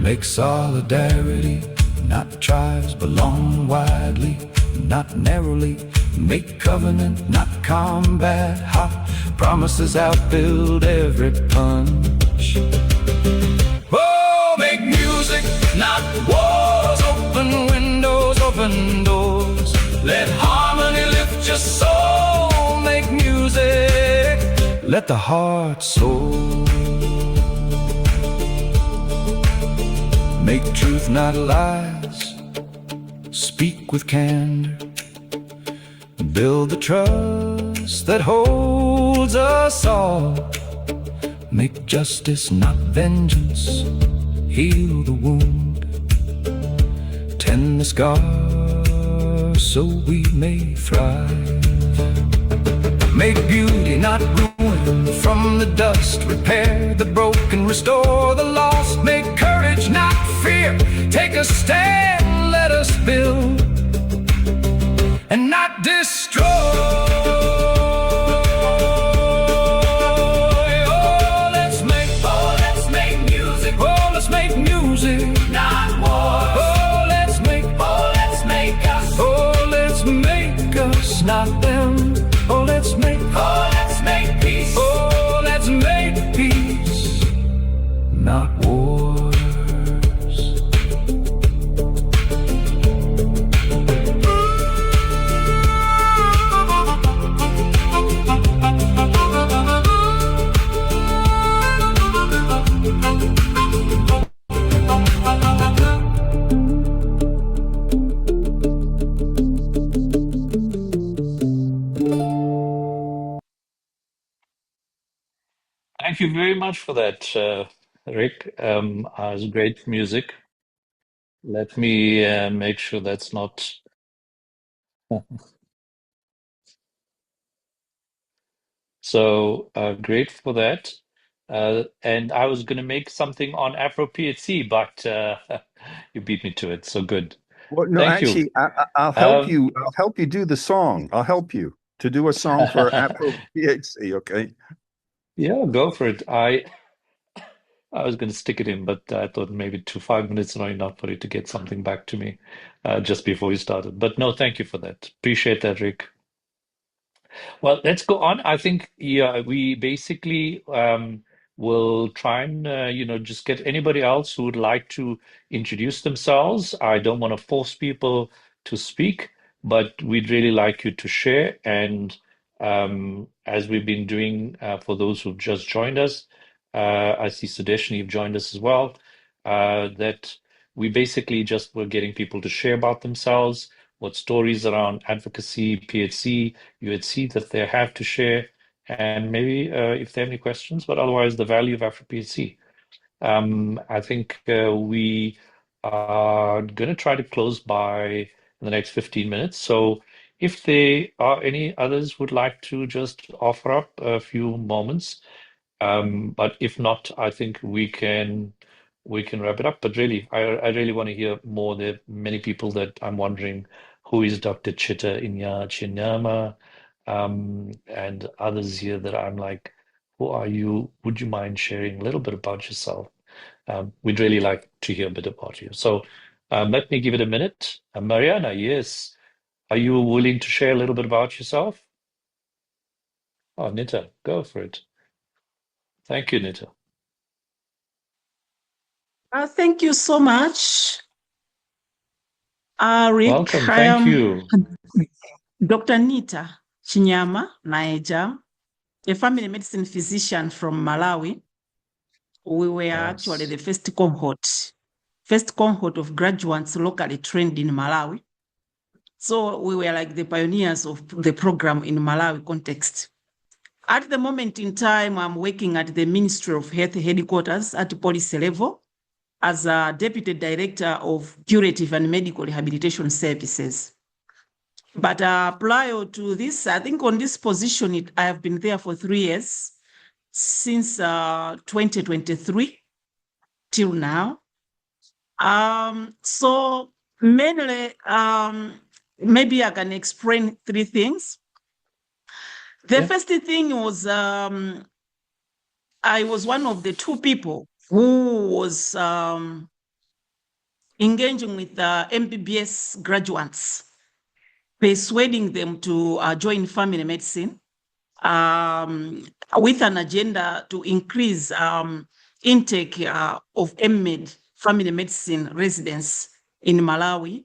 [SPEAKER 11] Make solidarity, not tribes. Belong widely, not narrowly. Make covenant, not combat. Hot promises outbuild every punch. Oh, make music, not wars. Open windows, open doors. Let harmony lift your soul. Make music, let the heart soar. Make truth, not lies. Speak with candor. Build the trust that holds us all. Make justice, not vengeance. Heal the wound. Tend the scar so we may thrive. Make beauty, not ruin. From the dust, repair the broken, restore the lost. Make courage, not fear. Take a stand, let us build and not destroy. Oh, let's make music. Oh, let's make music, not war. Oh, let's make us. Oh, let's make us, not them. Oh, let's make peace. Oh, let's make peace, not wars.
[SPEAKER 1] Thank you very much for that, Rick. It was great music. Let me make sure that's not. So great for that. And I was going to make something on AfroPHC, but you beat me to it. So good.
[SPEAKER 10] Well, no,
[SPEAKER 1] Thank you.
[SPEAKER 10] actually, I'll help you. I'll help you do the song. I'll help you to do a song for AfroPHC. Okay.
[SPEAKER 1] Yeah, go for it. I was going to stick it in, but I thought maybe 5 minutes not enough for you to get something back to me just before we started. But no, thank you for that. Appreciate that, Rick. Well, let's go on. I think we basically will try and just get anybody else who would like to introduce themselves. I don't want to force people to speak, but we'd really like you to share. And as we've been doing for those who've just joined us, I see Sudeshni, you've joined us as well, that we basically just were getting people to share about themselves, what stories around advocacy, PHC, UHC that they have to share, and maybe if they have any questions, but otherwise the value of AfroPHC. I think we are going to try to close by the next 15 minutes. So if there are any others who would like to just offer up a few moments, but if not, I think we can wrap it up. But really, I really want to hear more. There are many people that I'm wondering who is Dr. Chita Inya Chinyama, and others here that I'm like, who are you? Would you mind sharing a little bit about yourself? We'd really like to hear a bit about you. So let me give it a minute. Mariana, yes. Are you willing to share a little bit about yourself? Oh, Nita, go for it. Thank you, Nita.
[SPEAKER 12] Thank you so much, Rick.
[SPEAKER 1] Welcome. Thank you.
[SPEAKER 12] Dr. Nita Chinyama Naeja, a family medicine physician from Malawi. We were actually the first cohort of graduates locally trained in Malawi. So we were like the pioneers of the program in Malawi context. At the moment in time, I'm working at the Ministry of Health headquarters at policy level as a Deputy Director of Curative and Medical Rehabilitation Services. But prior to this, I think on this position, I have been there for 3 years, since 2023 till now. So mainly, maybe I can explain 3 things. The first thing was I was one of the 2 people who was engaging with MBBS graduates, persuading them to join family medicine with an agenda to increase intake of MMed family medicine residents in Malawi.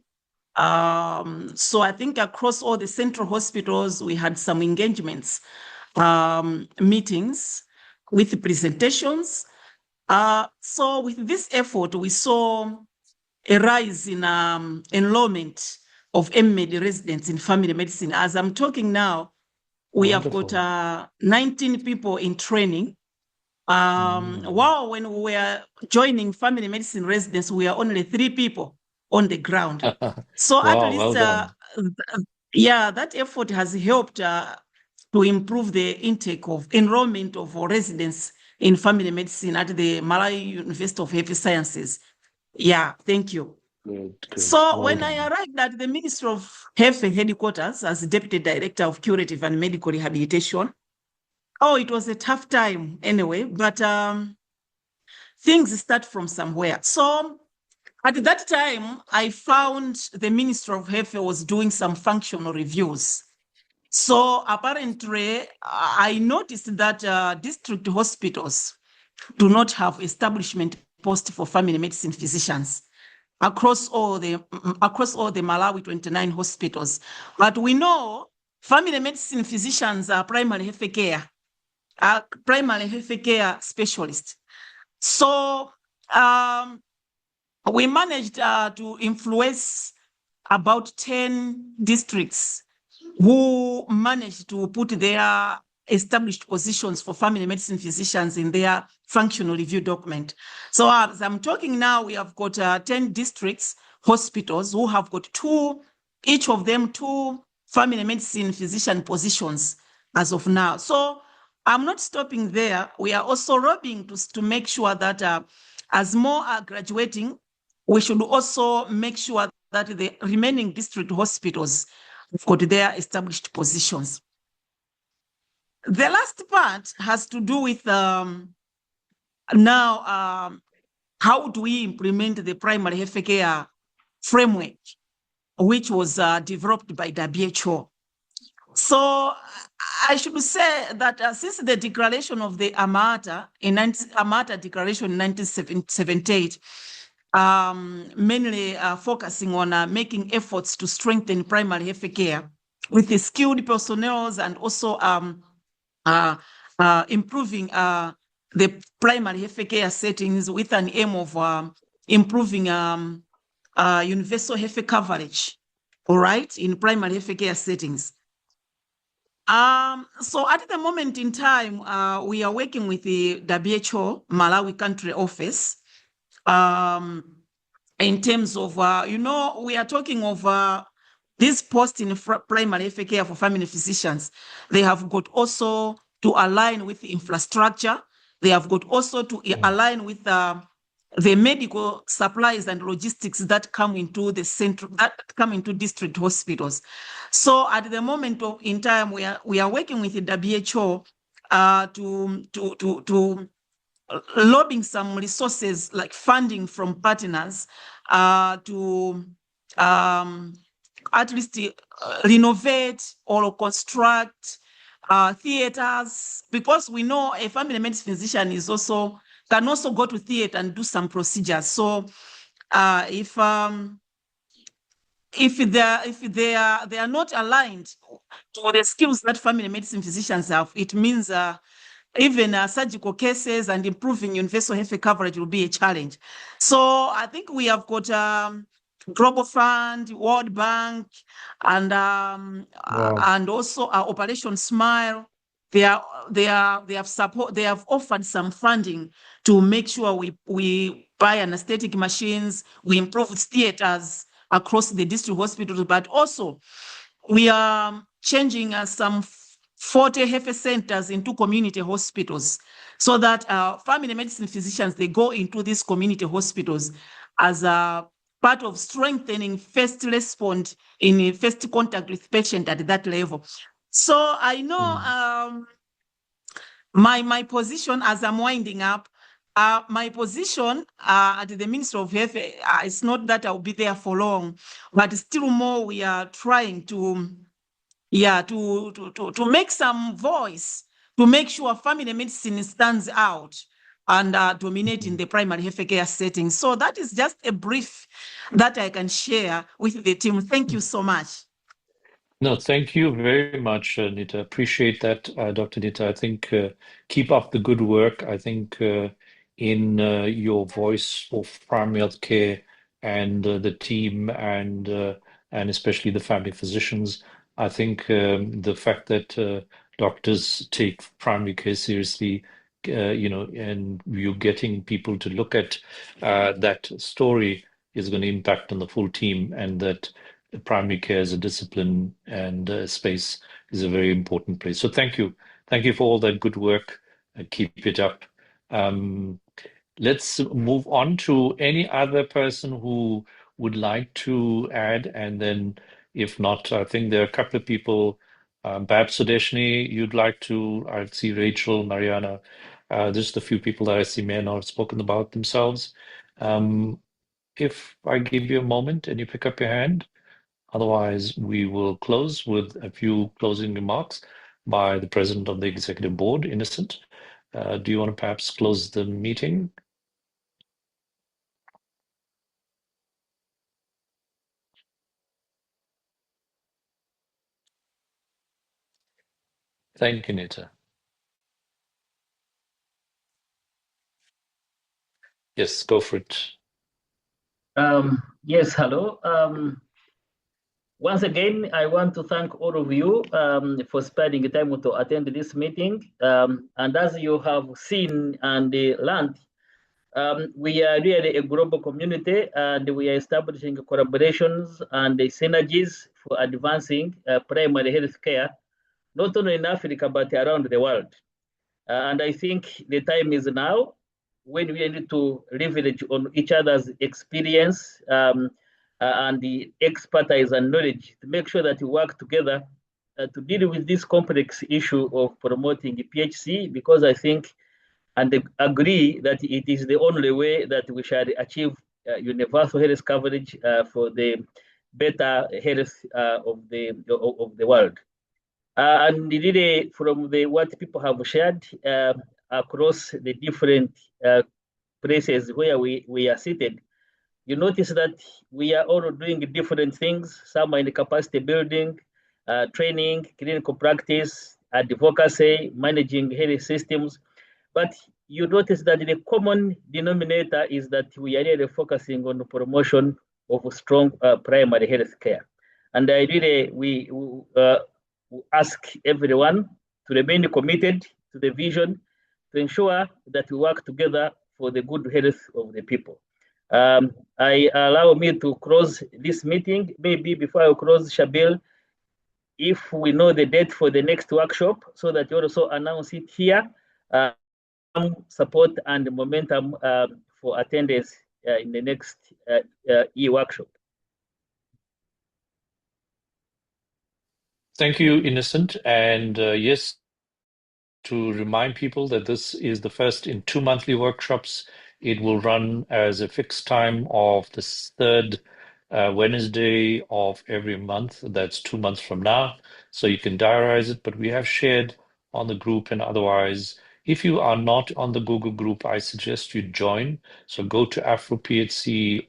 [SPEAKER 12] So I think across all the central hospitals, we had some engagements, meetings with presentations. So with this effort, we saw a rise in enrollment of MMed residents in family medicine. As I'm talking now, we Wonderful. Have got 19 people in training. Wow, when we were joining family medicine residents, we are only 3 people on the ground. So wow, at least, yeah, that effort has helped to improve the intake of enrollment of residents in family medicine at the Malawi University of Health Sciences. Yeah, thank you. Good. So when I arrived at the Ministry of Health headquarters as Deputy Director of Curative and Medical Rehabilitation, it was a tough time anyway, but things start from somewhere. So at that time, I found the Ministry of Health was doing some functional reviews. So apparently, I noticed that district hospitals do not have establishment posts for family medicine physicians across all the Malawi 29 hospitals. But we know family medicine physicians are primary health care specialists. So we managed to influence about 10 districts who managed to put their established positions for family medicine physicians in their functional review document. So as I'm talking now, we have got 10 districts, hospitals who have got each of them 2 family medicine physician positions as of now. So I'm not stopping there. We are also lobbying to make sure that as more are graduating, we should also make sure that the remaining district hospitals have got their established positions. The last part has to do with how do we implement the primary health care framework, which was developed by WHO. So I should say that since the declaration of the Amata Declaration in 1978, mainly focusing on making efforts to strengthen primary health care with the skilled personnel and also improving the primary health care settings with an aim of improving universal health coverage, all right, in primary health care settings. So at the moment in time, we are working with the WHO Malawi country office in terms of, we are talking of this post in primary health care for family physicians. They have got also to align with the infrastructure. They have got also to align with the medical supplies and logistics that come into the district hospitals. So at the moment in time, we are working with the WHO to lobbying some resources like funding from partners to at least renovate or construct theaters, because we know a family medicine physician can also go to theater and do some procedures. So if they are not aligned to the skills that family medicine physicians have, it means even surgical cases and improving universal health coverage will be a challenge. So I think we have got Global Fund, World Bank, and also Operation Smile. They have offered some funding to make sure we buy anesthetic machines, we improve theaters across the district hospitals, but also we are changing some 40 health centers into community hospitals, so that family medicine physicians, they go into these community hospitals as a part of strengthening first response in first contact with patient at that level. So I know my position as I'm winding up, my position at the Ministry of Health, it's not that I'll be there for long, but still more we are trying to make some voice to make sure family medicine stands out and dominate in the primary health care setting. So that is just a brief that I can share with the team. Thank you so much.
[SPEAKER 1] No, thank you very much, Nita. Appreciate that, Dr. Nita. I think keep up the good work. I think in your voice for primary health care and the team and especially the family physicians, I think the fact that doctors take primary care seriously, and you're getting people to look at that story is going to impact on the full team, and that primary care as a discipline and space is a very important place. So thank you. Thank you for all that good work. Keep it up. Let's move on to any other person who would like to add, and then if not, I think there are a couple of people. Perhaps Sudeshni, you'd like to. I see Rachel, Mariana. Just a few people that I see may not have spoken about themselves. If I give you a moment and you pick up your hand, otherwise we will close with a few closing remarks by the President of the Executive Board, Innocent. Do you want to perhaps close the meeting? Thank you, Nita. Yes, go for it.
[SPEAKER 5] Yes, hello. Once again, I want to thank all of you for spending the time to attend this meeting. And as you have seen and learned, we are really a global community, and we are establishing collaborations and synergies for advancing primary health care, not only in Africa, but around the world. And I think the time is now when we need to leverage on each other's experience and the expertise and knowledge to make sure that we work together to deal with this complex issue of promoting the PHC, because I think and agree that it is the only way that we shall achieve universal health coverage for the better health of the world. And really, from what people have shared across the different places where we are seated, you notice that we are all doing different things. Some are in the capacity building, training, clinical practice, advocacy, managing health systems. But you notice that the common denominator is that we are really focusing on the promotion of strong primary health care. And I really, we ask everyone to remain committed to the vision to ensure that we work together for the good health of the people. I allow me to close this meeting. Maybe before I close, Shabil, if we know the date for the next workshop, so that you also announce it here, support and momentum for attendance in the next e-workshop.
[SPEAKER 1] Thank you, Innocent. And yes, to remind people that this is the first in 2 monthly workshops. It will run as a fixed time of the third Wednesday of every month. That's 2 months from now. So you can diarize it, but we have shared on the group and otherwise. If you are not on the Google group, I suggest you join. So go to afrophc.org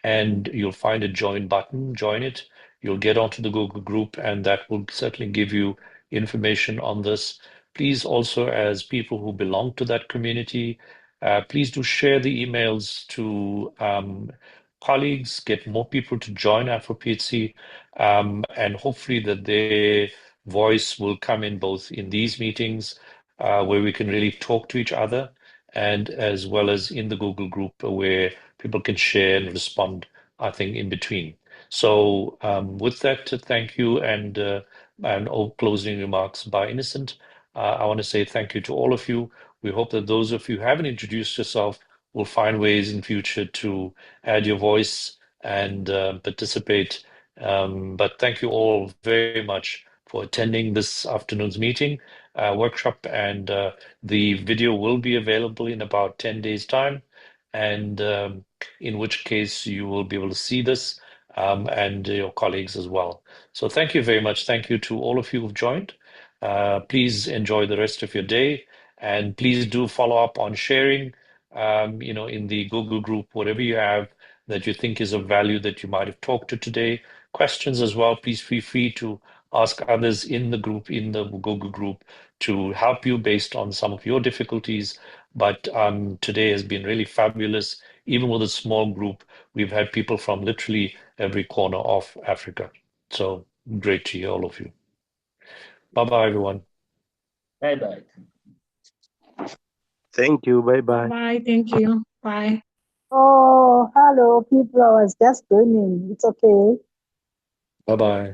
[SPEAKER 1] and you'll find a join button, join it. You'll get onto the Google group and that will certainly give you information on this. Please also, as people who belong to that community, please do share the emails to colleagues, get more people to join AfroPHC, and hopefully that their voice will come in both in these meetings where we can really talk to each other, and as well as in the Google group where people can share and respond, I think, in between. So with that, thank you, and all closing remarks by Innocent. I want to say thank you to all of you. We hope that those of you who haven't introduced yourself will find ways in future to add your voice and participate. But thank you all very much for attending this afternoon's meeting workshop, and the video will be available in about 10 days' time, and in which case you will be able to see this and your colleagues as well. So thank you very much. Thank you to all of you who've joined. Please enjoy the rest of your day, and please do follow up on sharing, in the Google group, whatever you have that you think is of value that you might have talked to today. Questions as well, please feel free to ask others in the group, in the Google group, to help you based on some of your difficulties. But today has been really fabulous. Even with a small group, we've had people from literally every corner of Africa. So great to hear all of you. Bye-bye, everyone.
[SPEAKER 5] Bye-bye.
[SPEAKER 3] Thank you. Bye-bye.
[SPEAKER 8] Bye. Thank you. Bye.
[SPEAKER 13] Oh, hello, people. I was just joining. It's okay.
[SPEAKER 1] Bye-bye.